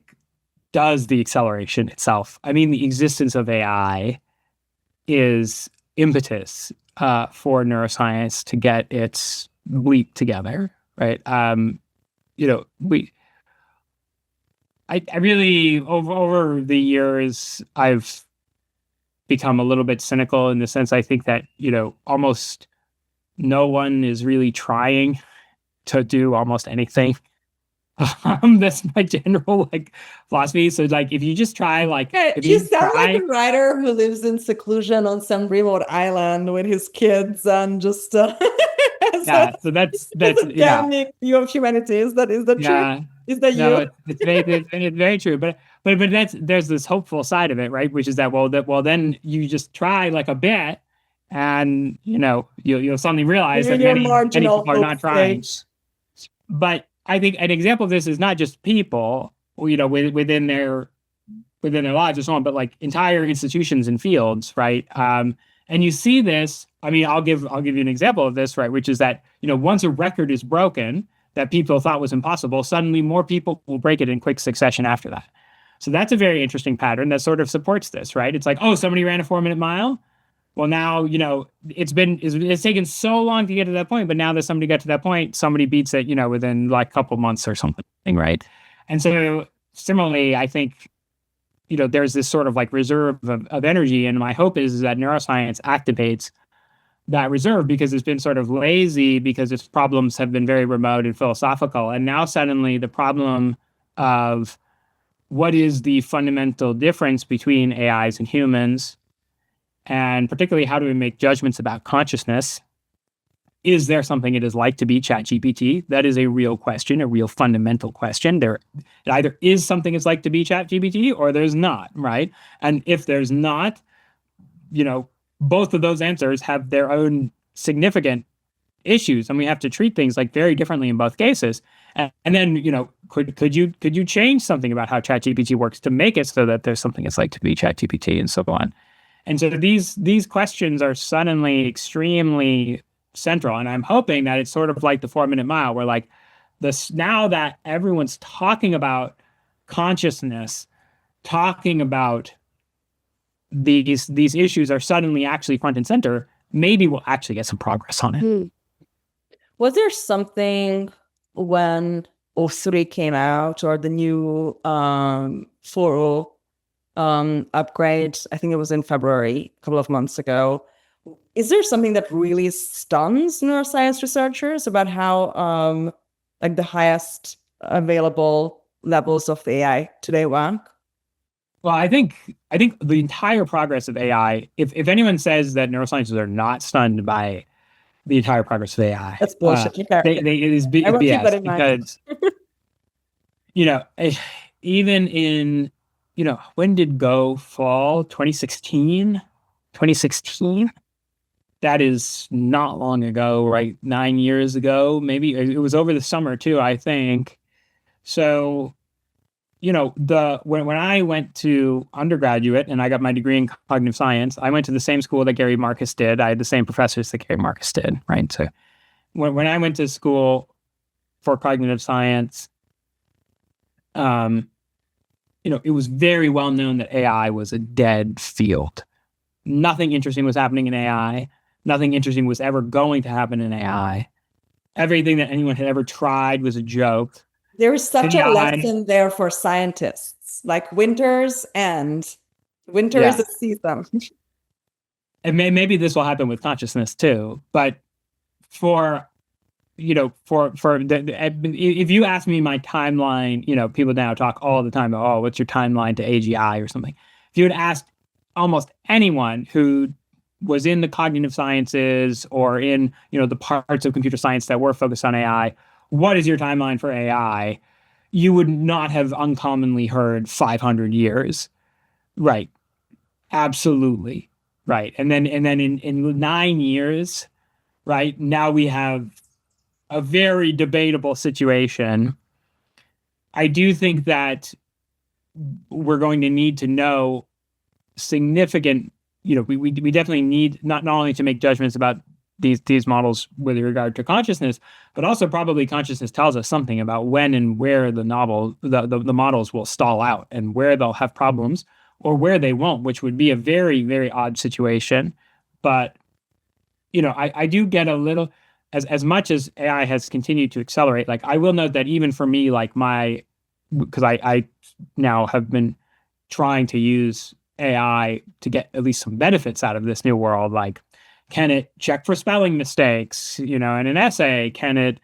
does the acceleration itself. I mean the existence of AI is impetus for neuroscience to get its leap together, right? I really over the years I've become a little bit cynical in the sense I think that almost no one is really trying to do almost anything. That's my general philosophy. So if you just try if you sound like a writer who lives in seclusion on some remote island with his kids and just so that's view of humanity. Is that true? Is that you? It's very true. But there's this hopeful side of it, right? Which is that then you just try a bit, and you'll suddenly realize that many people are not trying. But I think an example of this is not just people, within their lives and so on, but entire institutions and fields, right? And you see this. I mean, I'll give you an example of this, right? Which is that once a record is broken that people thought was impossible, suddenly more people will break it in quick succession after that. So that's a very interesting pattern that sort of supports this, right? It's like, oh, somebody ran a 4-minute mile. Well, now, it's taken so long to get to that point, but now that somebody got to that point, somebody beats it, within a couple months or something, right? And so similarly, I think, there's this sort of reserve of energy. And my hope is that neuroscience activates that reserve because it's been sort of lazy because its problems have been very remote and philosophical. And now suddenly the problem of what is the fundamental difference between AIs and humans, and particularly how do we make judgments about consciousness? Is there something it is like to be ChatGPT? That is a real question, a real fundamental question. It either is something it's like to be ChatGPT or there's not, right? And if there's not, both of those answers have their own significant issues, and we have to treat things very differently in both cases. And then, could you change something about how ChatGPT works to make it so that there's something it's like to be ChatGPT and so on? And so these questions are suddenly extremely central. And I'm hoping that it's sort of like the 4-minute mile, where now that everyone's talking about consciousness, talking about these issues are suddenly actually front and center, maybe we'll actually get some progress on it. Was there something when O3 came out, or the new 4.0 upgrade, I think it was in February, a couple of months ago, is there something that really stuns neuroscience researchers about how like the highest available levels of AI today work? Well, I think the entire progress of AI, if anyone says that neuroscientists are not stunned by the entire progress of AI, That's bullshit. Okay. it is I will keep that BS in mind. because you know even in when did Go fall? 2016, 2016. That is not long ago, right? 9 years ago, maybe it was over the summer too, I think. So the when I went to undergraduate and I got my degree in cognitive science, I went to the same school that Gary Marcus did. I had the same professors that Gary Marcus did, right? So when I went to school for cognitive science, um, it was very well known that AI was a dead field. Nothing interesting was happening in AI. Nothing interesting was ever going to happen in AI. Everything that anyone had ever tried was a joke. There is such a AI, lesson there for scientists, like winters and winter is yeah. a season. And maybe this will happen with consciousness too. But for if you ask me my timeline, people now talk all the time about, oh, what's your timeline to AGI or something. If you had asked almost anyone who was in the cognitive sciences or in, the parts of computer science that were focused on AI, what is your timeline for AI? You would not have uncommonly heard 500 years. Right. Absolutely. Right. And then in 9 years, right, now we have a very debatable situation. I do think that we're going to need to know significant, we definitely need not only to make judgments about these models with regard to consciousness, but also probably consciousness tells us something about when and where the models will stall out and where they'll have problems or where they won't, which would be a very, very odd situation. But I do get a little, as much as AI has continued to accelerate, like I will note that even for me, like because I now have been trying to use AI to get at least some benefits out of this new world. Like, can it check for spelling mistakes, in an essay? Can it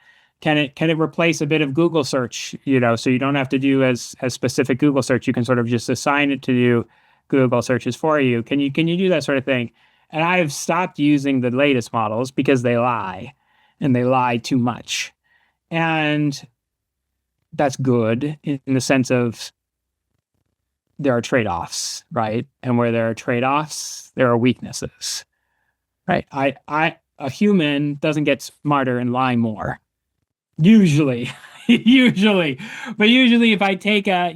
replace a bit of Google search, so you don't have to do as specific Google search. You can sort of just assign it to do Google searches for you. Can you do that sort of thing? And I have stopped using the latest models because they lie and they lie too much. And that's good in the sense of there are trade-offs, right? And where there are trade-offs, there are weaknesses, right? A human doesn't get smarter and lie more. Usually, usually, but usually if I take a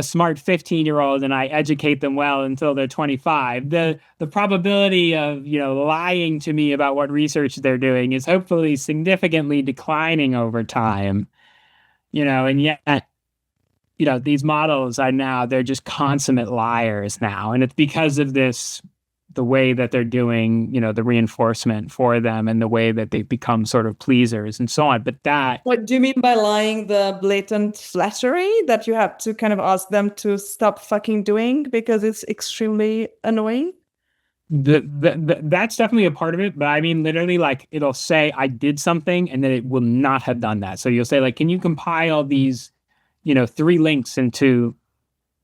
smart 15-year-old and I educate them well until they're 25, the probability of, lying to me about what research they're doing is hopefully significantly declining over time, and yet, these models they're just consummate liars now. And it's because of the way that they're doing, the reinforcement for them and the way that they become sort of pleasers and so on. But what do you mean by lying? The blatant flattery that you have to kind of ask them to stop fucking doing because it's extremely annoying? That's definitely a part of it. But I mean, literally, like it'll say I did something and then it will not have done that. So you'll say, like, can you compile these, 3 links into,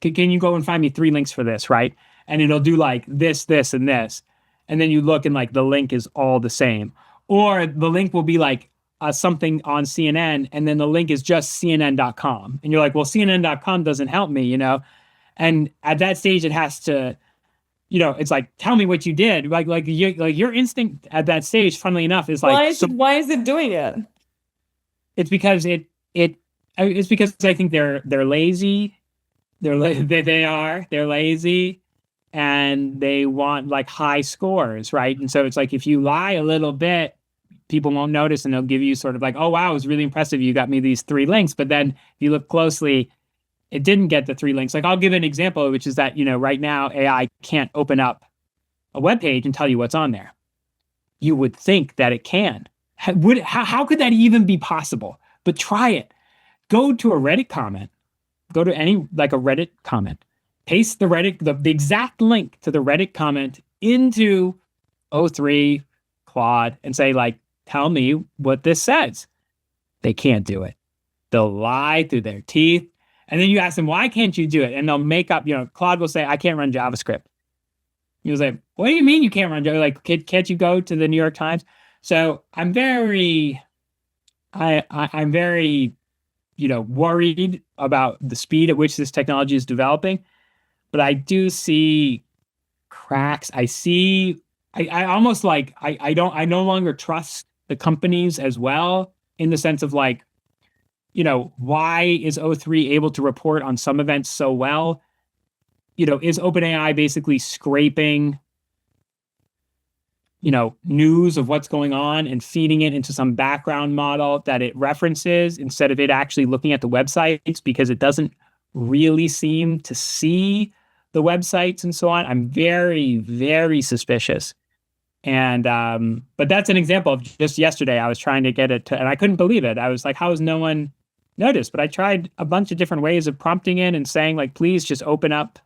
can you go and find me 3 links for this, right? And it'll do like this, this, and this. And then you look and like the link is all the same. Or the link will be like something on CNN, and then the link is just CNN.com. And you're like, well, CNN.com doesn't help me. And at that stage, it has to, it's like, tell me what you did. Like your instinct at that stage, funnily enough, is like, why is it doing it? It's because it's because I think they're lazy. They're lazy, and they want like high scores, right? And so it's like if you lie a little bit, people won't notice, and they'll give you sort of like, oh wow, it was really impressive. You got me these 3 links. But then if you look closely, it didn't get the 3 links. Like I'll give an example, which is that, right now AI can't open up a web page and tell you what's on there. You would think that it can. How could that even be possible? But try it. Go to a Reddit comment. Go to like a Reddit comment. Paste the exact link to the Reddit comment into O3, Claude, and say, like, tell me what this says. They can't do it. They'll lie through their teeth. And then you ask them, why can't you do it? And they'll make up, Claude will say, I can't run JavaScript. You'll say, what do you mean you can't run JavaScript? Like, can't you go to the New York Times? So I'm very, I'm very, worried about the speed at which this technology is developing. But I do see cracks. I almost like, I no longer trust the companies as well, in the sense of, like, why is O3 able to report on some events so well? Is OpenAI basically scraping, news of what's going on and feeding it into some background model that it references, instead of it actually looking at the websites, because it doesn't really seem to see the websites and so on? I'm very, very suspicious. And but that's an example of just yesterday. I was trying to get it to, and I couldn't believe it. I was like, how has no one noticed? But I tried a bunch of different ways of prompting it and saying, like, please just open up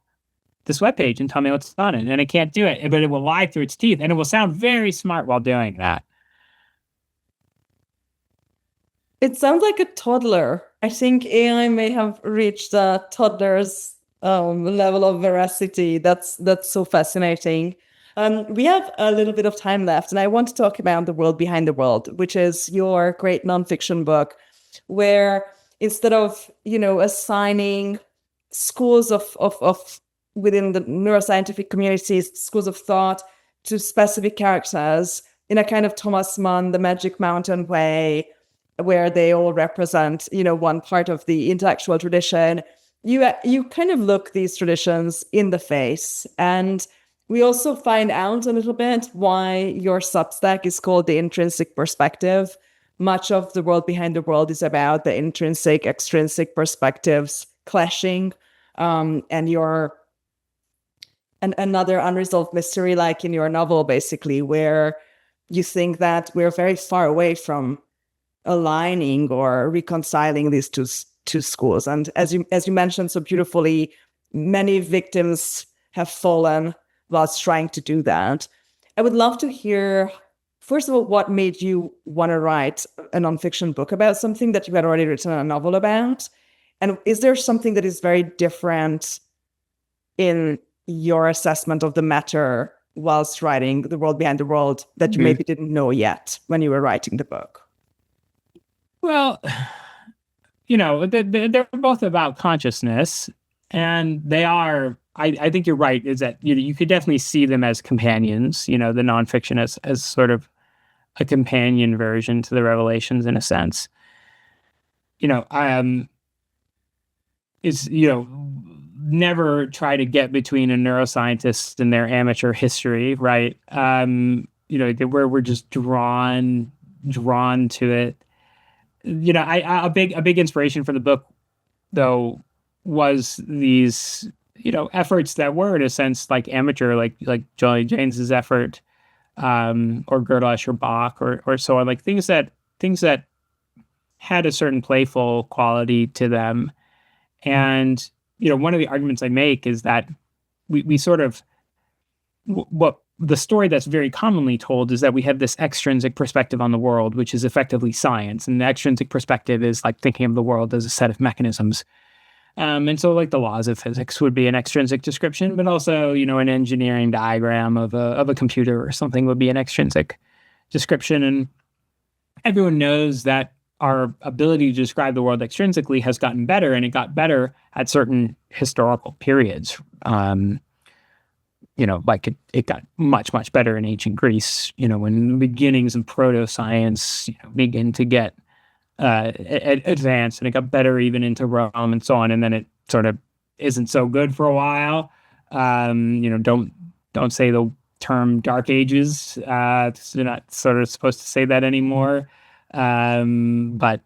this webpage and tell me what's on it. And it can't do it, but it will lie through its teeth, and it will sound very smart while doing that. It sounds like a toddler. I think AI may have reached a toddler's level of veracity. That's so fascinating. We have a little bit of time left, and I want to talk about The World Behind the World, which is your great nonfiction book, where instead of, assigning schools of within the neuroscientific communities, schools of thought to specific characters in a kind of Thomas Mann, the Magic Mountain way, where they all represent, one part of the intellectual tradition, you kind of look these traditions in the face. And we also find out a little bit why your Substack is called The Intrinsic Perspective. Much of The World Behind the World is about the intrinsic, extrinsic perspectives clashing, and another unresolved mystery, like in your novel, basically, where you think that we're very far away from aligning or reconciling these two schools. And as you mentioned so beautifully, many victims have fallen whilst trying to do that. I would love to hear, first of all, what made you want to write a nonfiction book about something that you had already written a novel about? And is there something that is very different in your assessment of the matter whilst writing The World Behind the World that you maybe didn't know yet when you were writing the book? Well, they're both about consciousness, and they are, I think you're right, is that you could definitely see them as companions, the nonfiction as sort of a companion version to the revelations, in a sense. It's, never try to get between a neuroscientist and their amateur history, right? We're just drawn to it. A big inspiration for the book, though, was these, efforts that were, in a sense, like amateur, like Jolly James's effort, or Gerdash or Bach or so on, like things that had a certain playful quality to them. And, one of the arguments I make is that we sort of, what the story that's very commonly told is that we have this extrinsic perspective on the world, which is effectively science. And the extrinsic perspective is like thinking of the world as a set of mechanisms. And so, like, the laws of physics would be an extrinsic description, but also, an engineering diagram of a computer or something would be an extrinsic description. And everyone knows that our ability to describe the world extrinsically has gotten better, and it got better at certain historical periods. Like it got much, much better in ancient Greece, when the beginnings of proto-science, begin to get advanced, and it got better even into Rome and so on. And then it sort of isn't so good for a while. Don't say the term Dark Ages. You're not sort of supposed to say that anymore. But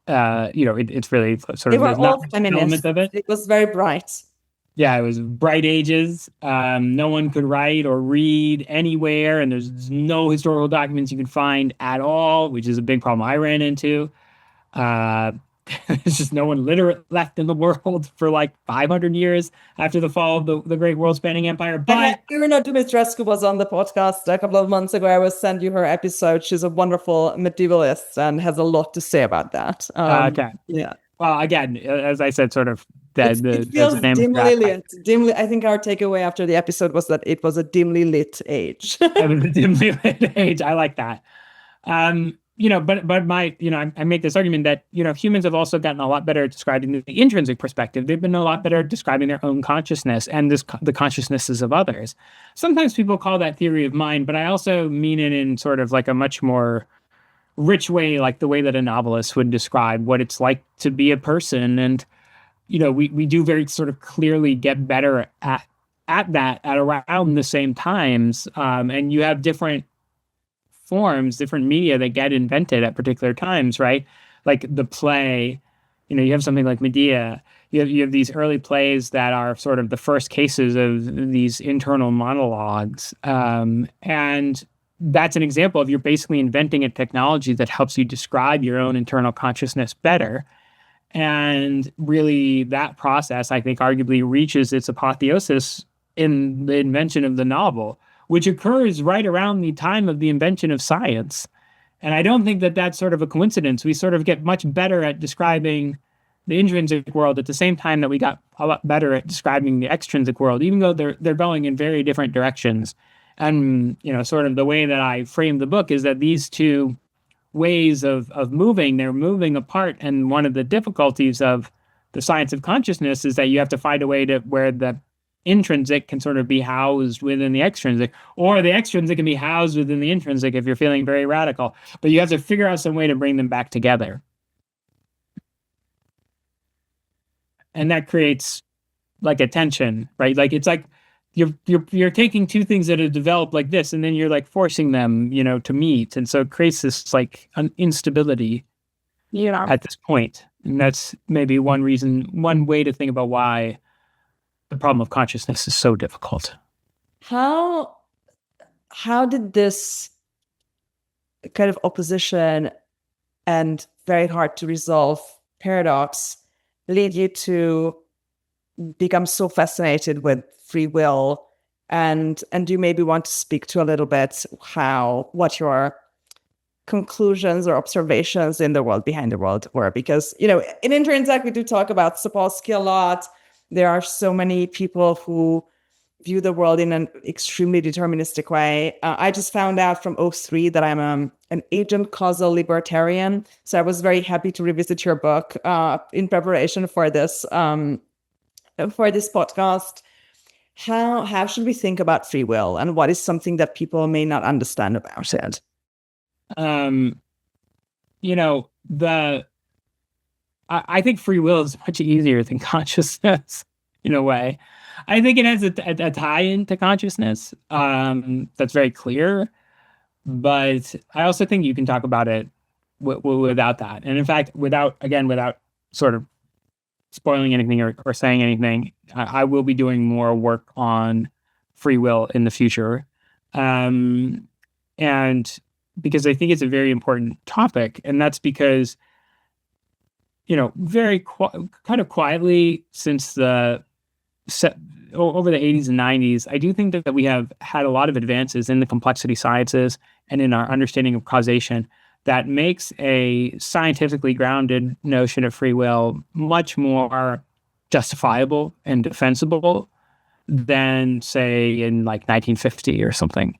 it's really sort They of, were there's all not feminist. element of it. It was very bright. Yeah, it was bright ages. No one could write or read anywhere, and there's no historical documents you can find at all, which is a big problem I ran into. there's just no one literate left in the world for like 500 years after the fall of the great world-spanning empire. But Irina Dumitrescu was on the podcast a couple of months ago. I will send you her episode. She's a wonderful medievalist and has a lot to say about that. okay, Yeah. well, again, as I said, sort of that It that's feels the name of dimly that. lit. Dimly, I think our takeaway after the episode was that it was a dimly lit age. It was the dimly lit age. I like that. But my, I make this argument that, humans have also gotten a lot better at describing the intrinsic perspective. They've been a lot better at describing their own consciousness and the consciousnesses of others. Sometimes people call that theory of mind, but I also mean it in sort of like a much more rich way, like the way that a novelist would describe what it's like to be a person. And, we do very sort of clearly get better at that at around the same times. And you have different forms, different media that get invented at particular times, right? Like the play, you have something like Medea. You have these early plays that are sort of the first cases of these internal monologues. And that's an example of you're basically inventing a technology that helps you describe your own internal consciousness better. And really, that process, I think, arguably reaches its apotheosis in the invention of the novel, which occurs right around the time of the invention of science. And I don't think that that's sort of a coincidence. We sort of get much better at describing the intrinsic world at the same time that we got a lot better at describing the extrinsic world, even though they're going in very different directions. And, sort of the way that I frame the book is that these two ways of moving, they're moving apart. And one of the difficulties of the science of consciousness is that you have to find a way to where the intrinsic can sort of be housed within the extrinsic, or the extrinsic can be housed within the intrinsic if you're feeling very radical. But you have to figure out some way to bring them back together. And that creates like a tension, right? Like it's like you're taking two things that have developed like this, and then you're like forcing them, to meet. And so it creates this like an instability at this point. And that's maybe one way to think about why the problem of consciousness is so difficult. How did this kind of opposition and very hard to resolve paradox lead you to become so fascinated with free will? And do you maybe want to speak to a little bit what your conclusions or observations in the world behind the world were? Because, in Intrinsic, we do talk about Sapolsky a lot. There are so many people who view the world in an extremely deterministic way. I just found out from O3 that I'm an agent causal libertarian. So I was very happy to revisit your book in preparation for this podcast. How should we think about free will, and what is something that people may not understand about it? I think free will is much easier than consciousness in a way. I think it has a tie-in to consciousness that's very clear, but I also think you can talk about it without that. And in fact, without sort of spoiling anything or saying anything, I will be doing more work on free will in the future. And because I think it's a very important topic, and that's because, very kind of quietly since over the 80s and 90s, I do think that we have had a lot of advances in the complexity sciences and in our understanding of causation that makes a scientifically grounded notion of free will much more justifiable and defensible than, say, in like 1950 or something.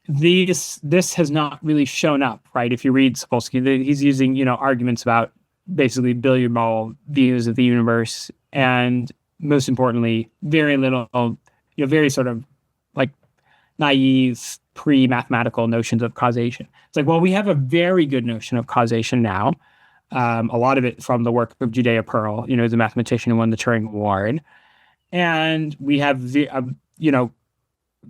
This has not really shown up, right? If you read Sapolsky, he's using, arguments about basically billiard ball views of the universe, and most importantly, very little, very sort of like naive pre-mathematical notions of causation. It's like, well, we have a very good notion of causation now. A lot of it from the work of Judea Pearl, the mathematician who won the Turing Award. And we have,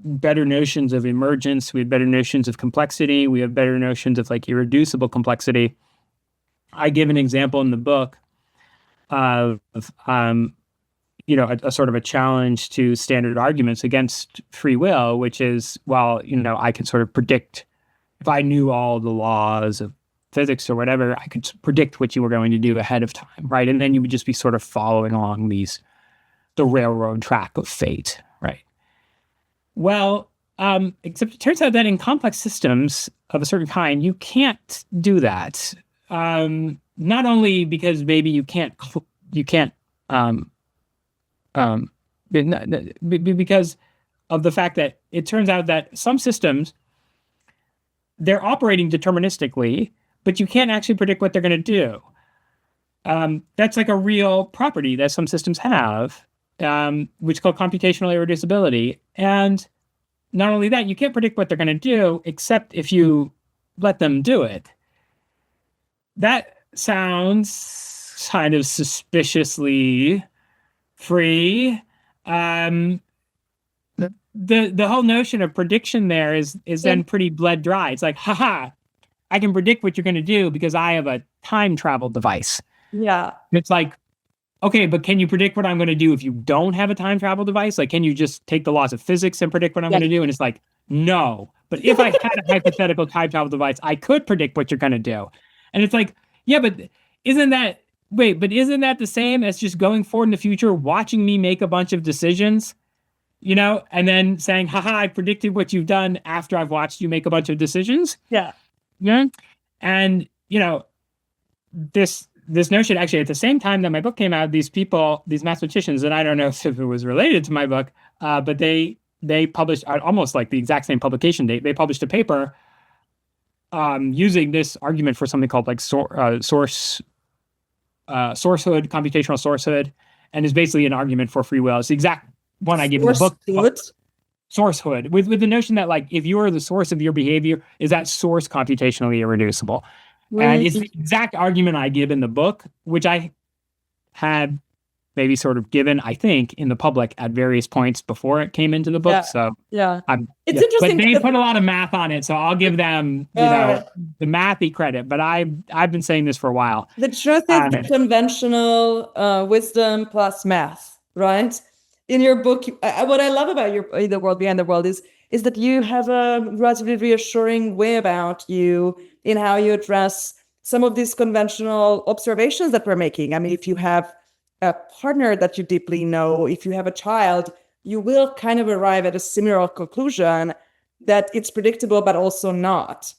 better notions of emergence. We have better notions of complexity. We have better notions of like irreducible complexity. I give an example in the book of, a sort of a challenge to standard arguments against free will, which is, well, I can sort of predict if I knew all the laws of physics or whatever, I could predict what you were going to do ahead of time, right? And then you would just be sort of following along the railroad track of fate, right? Well, except it turns out that in complex systems of a certain kind, you can't do that. Not only because maybe you can't, um, because of the fact that it turns out that some systems, they're operating deterministically, but you can't actually predict what they're going to do. That's like a real property that some systems have, which is called computational irreducibility. And not only that, you can't predict what they're going to do, except if you let them do it. That sounds kind of suspiciously free. The whole notion of prediction there is then pretty bled dry. It's like, haha, I can predict what you're going to do because I have a time travel device. Yeah. It's like, okay, but can you predict what I'm going to do if you don't have a time travel device? Like, can you just take the laws of physics and predict what I'm going to do? And it's like, no. But if I had a hypothetical time travel device, I could predict what you're going to do. And it's like, yeah, but isn't that the same as just going forward in the future, watching me make a bunch of decisions, and then saying, haha, I predicted what you've done after I've watched you make a bunch of decisions? Yeah. Yeah. And, this notion, actually, at the same time that my book came out, these mathematicians, and I don't know if it was related to my book, but they published almost like the exact same publication date. They published a paper using this argument for something called like sourcehood, computational sourcehood, and is basically an argument for free will. It's the exact one I gave in the book. Sourcehood, with the notion that like if you are the source of your behavior, is that source computationally irreducible? And it's the exact argument I give in the book, which I had maybe sort of given, I think, in the public at various points before it came into the book. So it's interesting. But they put a lot of math on it, so I'll give them, the mathy credit. But I've been saying this for a while. The truth is the conventional wisdom plus math, right? In your book, what I love about The World Behind the World is that you have a relatively reassuring way about you in how you address some of these conventional observations that we're making. I mean, if you have a partner that you deeply know, if you have a child, you will kind of arrive at a similar conclusion that it's predictable, but also not,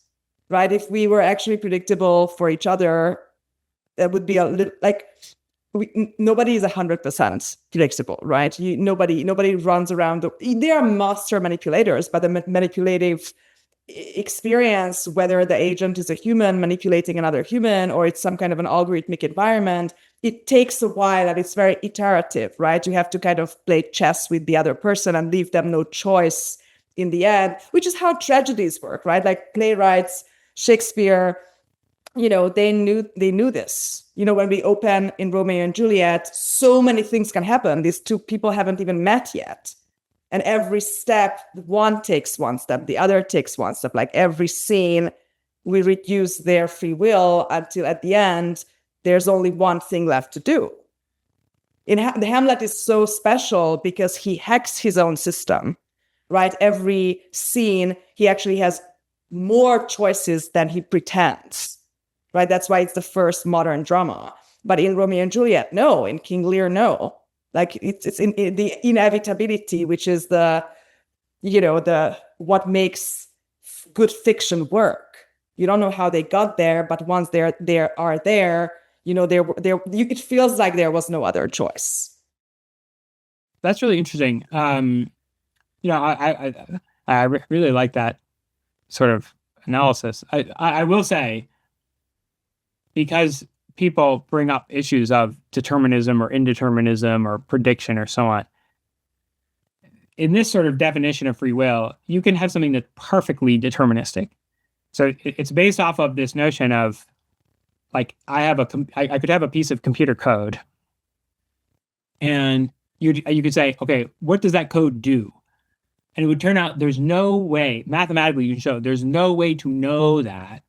right? If we were actually predictable for each other, that would be a little like, nobody is 100% predictable, right? Nobody runs around. They are master manipulators, but the manipulative experience, whether the agent is a human manipulating another human or it's some kind of an algorithmic environment, it takes a while and it's very iterative, right? You have to kind of play chess with the other person and leave them no choice in the end, which is how tragedies work, right? Like playwrights, Shakespeare, they knew this. When we open in Romeo and Juliet, so many things can happen. These two people haven't even met yet. And every step, one takes one step, the other takes one step. Like every scene, we reduce their free will until at the end, there's only one thing left to do. The Hamlet is so special because he hacks his own system, right? Every scene, he actually has more choices than he pretends, right? That's why it's the first modern drama. But in Romeo and Juliet, no. In King Lear, no. Like it's in the inevitability, which is the what makes good fiction work. You don't know how they got there, but once they are there, it feels like there was no other choice. That's really interesting. I really like that sort of analysis. I will say, because people bring up issues of determinism or indeterminism or prediction or so on. In this sort of definition of free will, you can have something that's perfectly deterministic. So it's based off of this notion of, like, I could have a piece of computer code, and you could say, okay, what does that code do? And it would turn out there's no way, mathematically you can show, there's no way to know that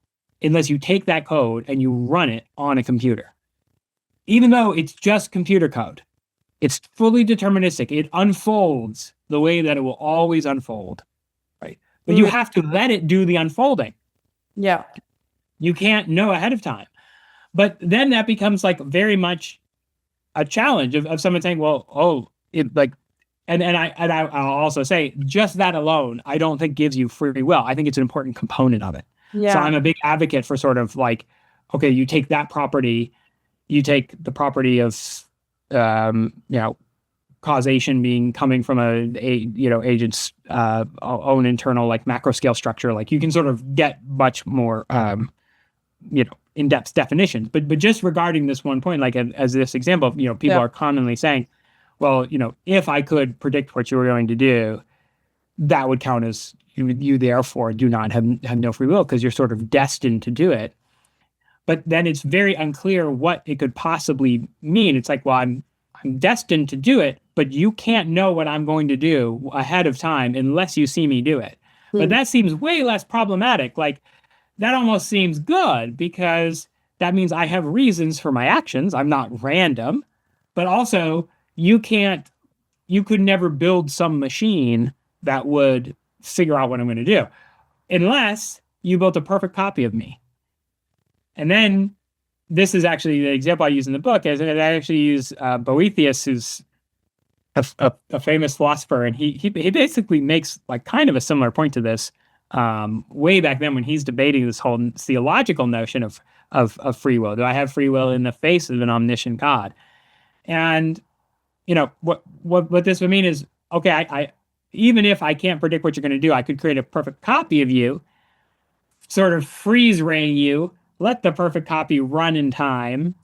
unless you take that code and you run it on a computer. Even though it's just computer code, it's fully deterministic. It unfolds the way that it will always unfold, right? But you have to let it do the unfolding. Yeah. You can't know ahead of time. But then that becomes like very much a challenge of someone saying, well, oh, it like, I'll also say just that alone, I don't think gives you free will. I think it's an important component of it. So Yeah. I'm a big advocate for sort of like, okay, you take that property, you take the property of, you know, causation being coming from agent's own internal like macro scale structure. Like you can sort of get much more in-depth definitions. But just regarding this one point, like as this example, people Yeah. are commonly saying, well, if I could predict what you were going to do, that would count as you therefore do not have no free will because you're sort of destined to do it. But then it's very unclear what it could possibly mean. It's like, well, I'm destined to do it, but you can't know what I'm going to do ahead of time unless you see me do it. But that seems way less problematic. Like that almost seems good because that means I have reasons for my actions. I'm not random, but also you could never build some machine that would figure out what I'm going to do unless you built a perfect copy of me. And then this is actually the example I use in the book. Is I actually use Boethius, who's a famous philosopher, and he basically makes like kind of a similar point to this way back then when he's debating this whole theological notion of free will. Do I have free will in the face of an omniscient God? And what this would mean is, okay, I even if I can't predict what you're going to do, I could create a perfect copy of you, sort of freeze ray you, let the perfect copy run in time,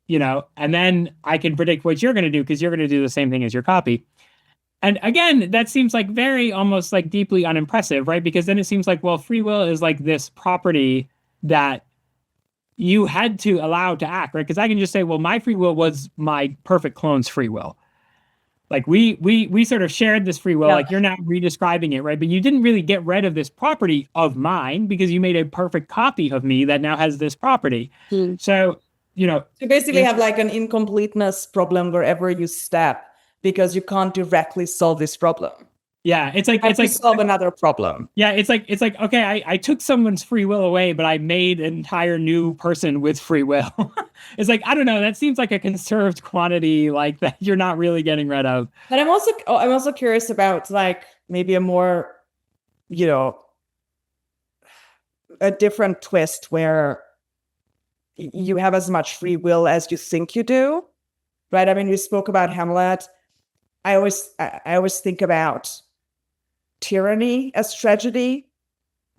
and then I can predict what you're going to do because you're going to do the same thing as your copy. And again, that seems like very almost like deeply unimpressive, right? Because then it seems like, well, free will is like this property that you had to allow to act, right? Because I can just say, well, my free will was my perfect clone's free will. Like we sort of shared this free will, Yeah. like you're now redescribing it, right? But you didn't really get rid of this property of mine because you made a perfect copy of me that now has this property. So, You basically have like an incompleteness problem wherever you step because you can't directly solve this problem. Yeah, it's like solve another problem. Yeah, it's like okay, I took someone's free will away, but I made an entire new person with free will. It's like, I don't know, that seems like a conserved quantity like that you're not really getting rid of. But I'm also curious about like maybe a more, a different twist where you have as much free will as you think you do, right? I mean, you spoke about Hamlet. I always think about tyranny as tragedy,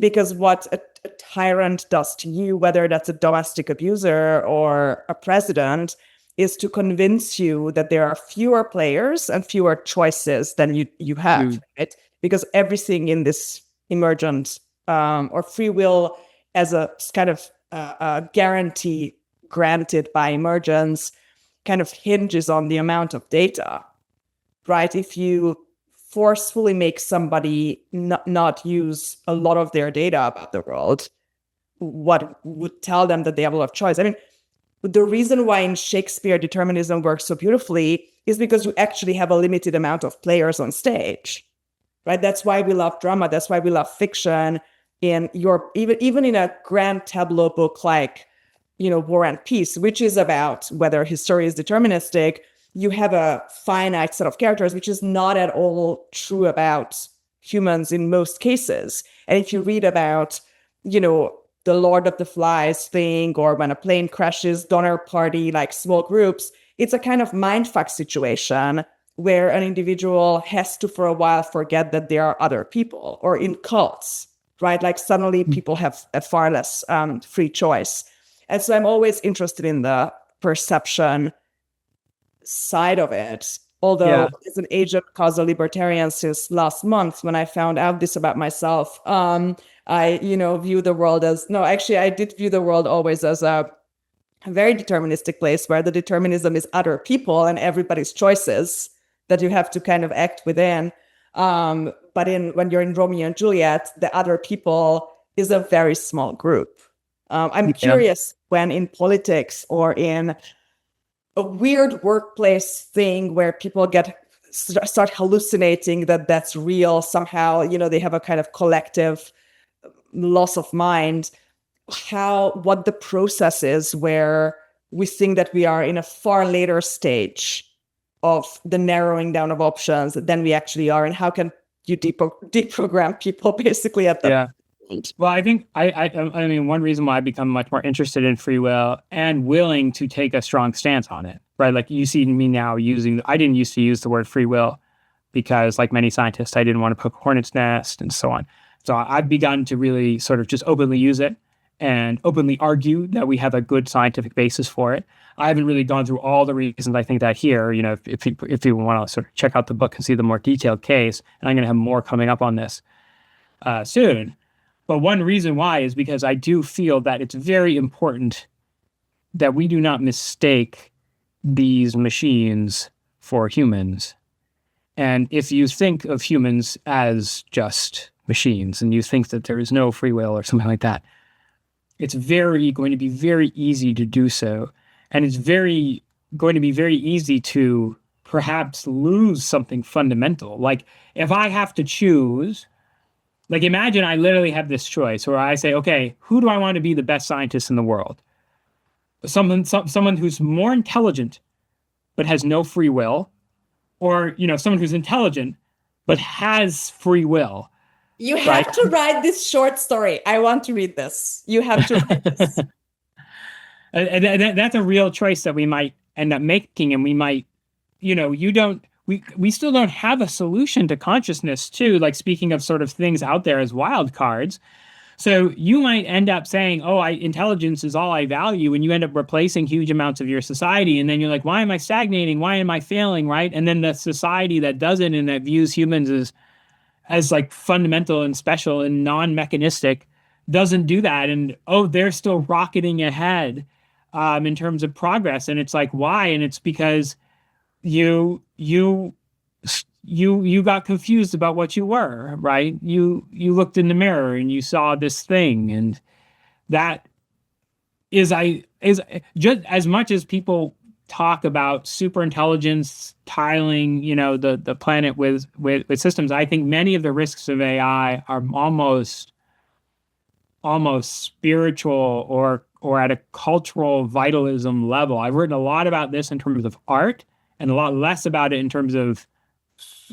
because what a tyrant does to you, whether that's a domestic abuser or a president, is to convince you that there are fewer players and fewer choices than you have, right? Because everything in this emergent or free will as a kind of guarantee granted by emergence kind of hinges on the amount of data, right? If you forcefully make somebody not use a lot of their data about the world, what would tell them that they have a lot of choice? I mean, the reason why in Shakespeare determinism works so beautifully is because you actually have a limited amount of players on stage, right? That's why we love drama. That's why we love fiction. In even in a grand tableau book like, War and Peace, which is about whether his story is deterministic, you have a finite set of characters, which is not at all true about humans in most cases. And if you read about, the Lord of the Flies thing, or when a plane crashes, Donner Party, like small groups, it's a kind of mindfuck situation where an individual has to, for a while, forget that there are other people, or in cults, right? Like suddenly people have a far less free choice. And so I'm always interested in the perception side of it. Although as an agent causal libertarian since last month, when I found out this about myself, I, view the world as, no, actually I did view the world always as a very deterministic place where the determinism is other people and everybody's choices that you have to kind of act within. But when you're in Romeo and Juliet, the other people is a very small group. I'm curious when in politics or in a weird workplace thing where people start hallucinating that that's real somehow, they have a kind of collective loss of mind. what the process is where we think that we are in a far later stage of the narrowing down of options than we actually are, and how can you deprogram people basically at that point? Well, I think I mean, one reason why I become much more interested in free will and willing to take a strong stance on it, right? Like you see me now I didn't used to use the word free will because, like many scientists, I didn't want to poke a hornet's nest and so on. So I've begun to really sort of just openly use it and openly argue that we have a good scientific basis for it. I haven't really gone through all the reasons I think that here. If you want to sort of check out the book and see the more detailed case, and I'm going to have more coming up on this soon. But one reason why is because I do feel that it's very important that we do not mistake these machines for humans. And if you think of humans as just machines and you think that there is no free will or something like that, it's going to be very easy to do so. And it's going to be very easy to perhaps lose something fundamental. Like if I have to choose, like imagine I literally have this choice where I say, okay, who do I want to be the best scientist in the world? Someone who's more intelligent but has no free will, or someone who's intelligent but has free will. You have to write this short story. I want to read this. You have to write this. And that's a real choice that we might end up making, and we might, we still don't have a solution to consciousness too. Like speaking of sort of things out there as wild cards. So you might end up saying, intelligence is all I value. And you end up replacing huge amounts of your society. And then you're like, why am I stagnating? Why am I failing? Right. And then the society that doesn't and that views humans as like fundamental and special and non-mechanistic doesn't do that. And, they're still rocketing ahead in terms of progress. And it's like, why? And it's because you got confused about what you were, right? You looked in the mirror and you saw this thing, and that is just as much as people talk about super intelligence tiling, the planet with systems. I think many of the risks of AI are almost spiritual or at a cultural vitalism level. I've written a lot about this in terms of art, and a lot less about it in terms of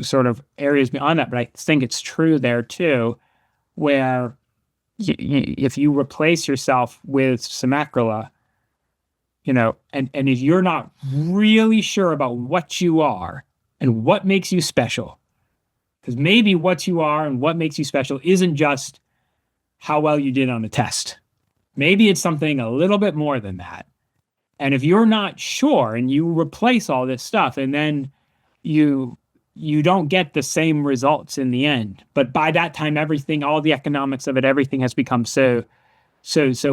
sort of areas beyond that. But I think it's true there too, where if you replace yourself with Simacrula, and if you're not really sure about what you are and what makes you special, because maybe what you are and what makes you special isn't just how well you did on a test. Maybe it's something a little bit more than that. And if you're not sure and you replace all this stuff, and then you don't get the same results in the end. But by that time, all the economics of it, everything has become so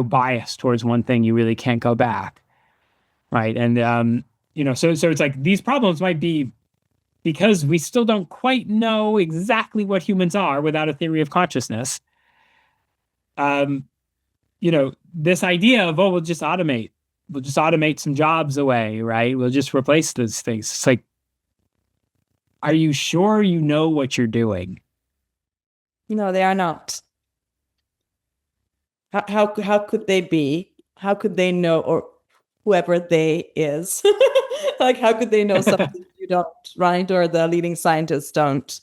biased towards one thing, you really can't go back. Right. And, so it's like these problems might be because we still don't quite know exactly what humans are without a theory of consciousness. This idea of, we'll just automate some jobs away, right? We'll just replace those things. It's like, are you sure you know what you're doing? No, they are not. How could they be? How could they know, or whoever they is? Like, how could they know something you don't, right? Or the leading scientists don't?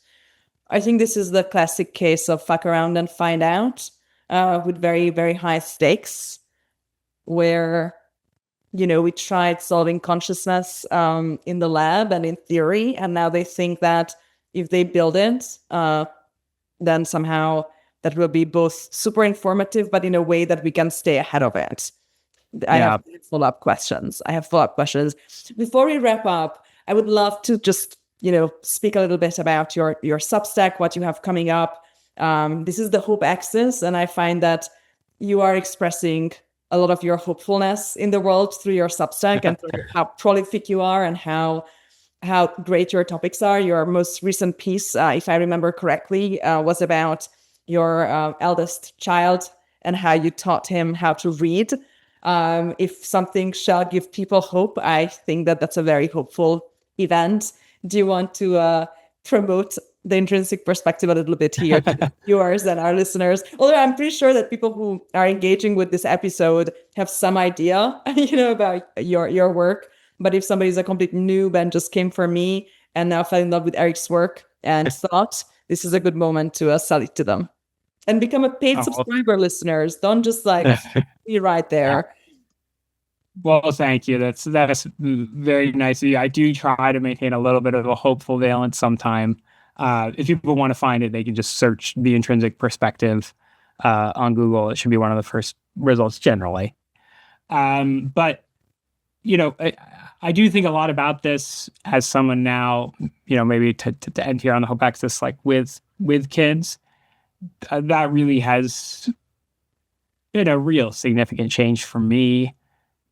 I think this is the classic case of fuck around and find out, with very, very high stakes, where we tried solving consciousness in the lab and in theory, and now they think that if they build it, then somehow that will be both super informative, but in a way that we can stay ahead of it. I have follow-up questions. Before we wrap up, I would love to just, speak a little bit about your Substack, what you have coming up. This is the Hope Axis, and I find that you are expressing a lot of your hopefulness in the world through your Substack and through how prolific you are and how great your topics are. Your most recent piece, if I remember correctly, was about your eldest child and how you taught him how to read. If something shall give people hope, I think that that's a very hopeful event. Do you want to promote the intrinsic perspective a little bit here to the viewers and our listeners. Although I'm pretty sure that people who are engaging with this episode have some idea, about your work. But if somebody's a complete noob and just came for me and now fell in love with Erik's work and thought this is a good moment to sell it to them and become a paid subscriber, listeners. Don't just be right there. Well, thank you. That's very nice of you. I do try to maintain a little bit of a hopeful valence sometime. If people want to find it, they can just search the intrinsic perspective on Google. It should be one of the first results generally. But I do think a lot about this as someone now, maybe to end here on the hope axis, like with kids, that really has been a real significant change for me.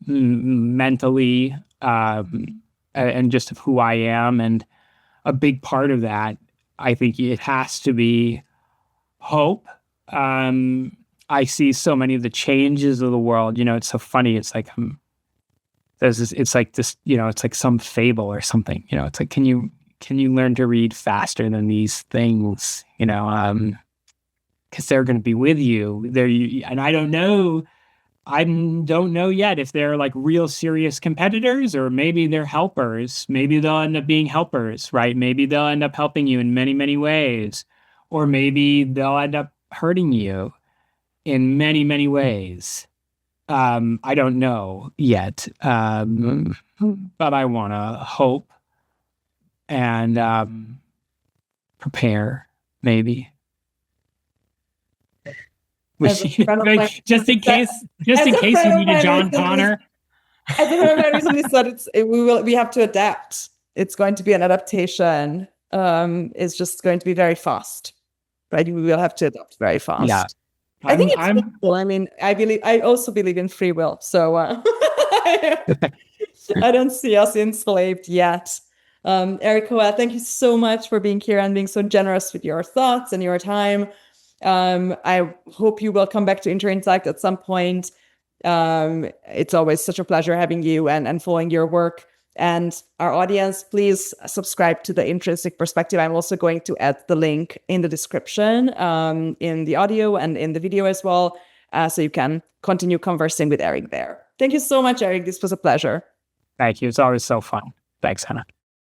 Mentally, and just of who I am. And a big part of that, I think it has to be hope. I see so many of the changes of the world, it's so funny. It's like, it's like this, it's like some fable or something, it's like, can you learn to read faster than these things, because they're going to be with you there. And I don't know yet if they're like real serious competitors or maybe they're helpers. Maybe they'll end up being helpers, right? Maybe they'll end up helping you in many, many ways. Or maybe they'll end up hurting you in many, many ways. I don't know yet. But I want to hope and prepare, maybe. Just in case you need a John Connor. As a friend of mine recently said, we have to adapt. It's going to be an adaptation. It's just going to be very fast, right? We will have to adapt very fast. Yeah, I think it's cool. I mean, I also believe in free will, so I don't see us enslaved yet. Erik Hoel, thank you so much for being here and being so generous with your thoughts and your time. I hope you will come back to Intrinsic at some point. It's always such a pleasure having you and following your work. And our audience, please subscribe to the Intrinsic Perspective. I'm also going to add the link in the description, in the audio and in the video as well, so you can continue conversing with Erik there. Thank you so much, Erik. This was a pleasure. Thank you. It's always so fun. Thanks, Hannah.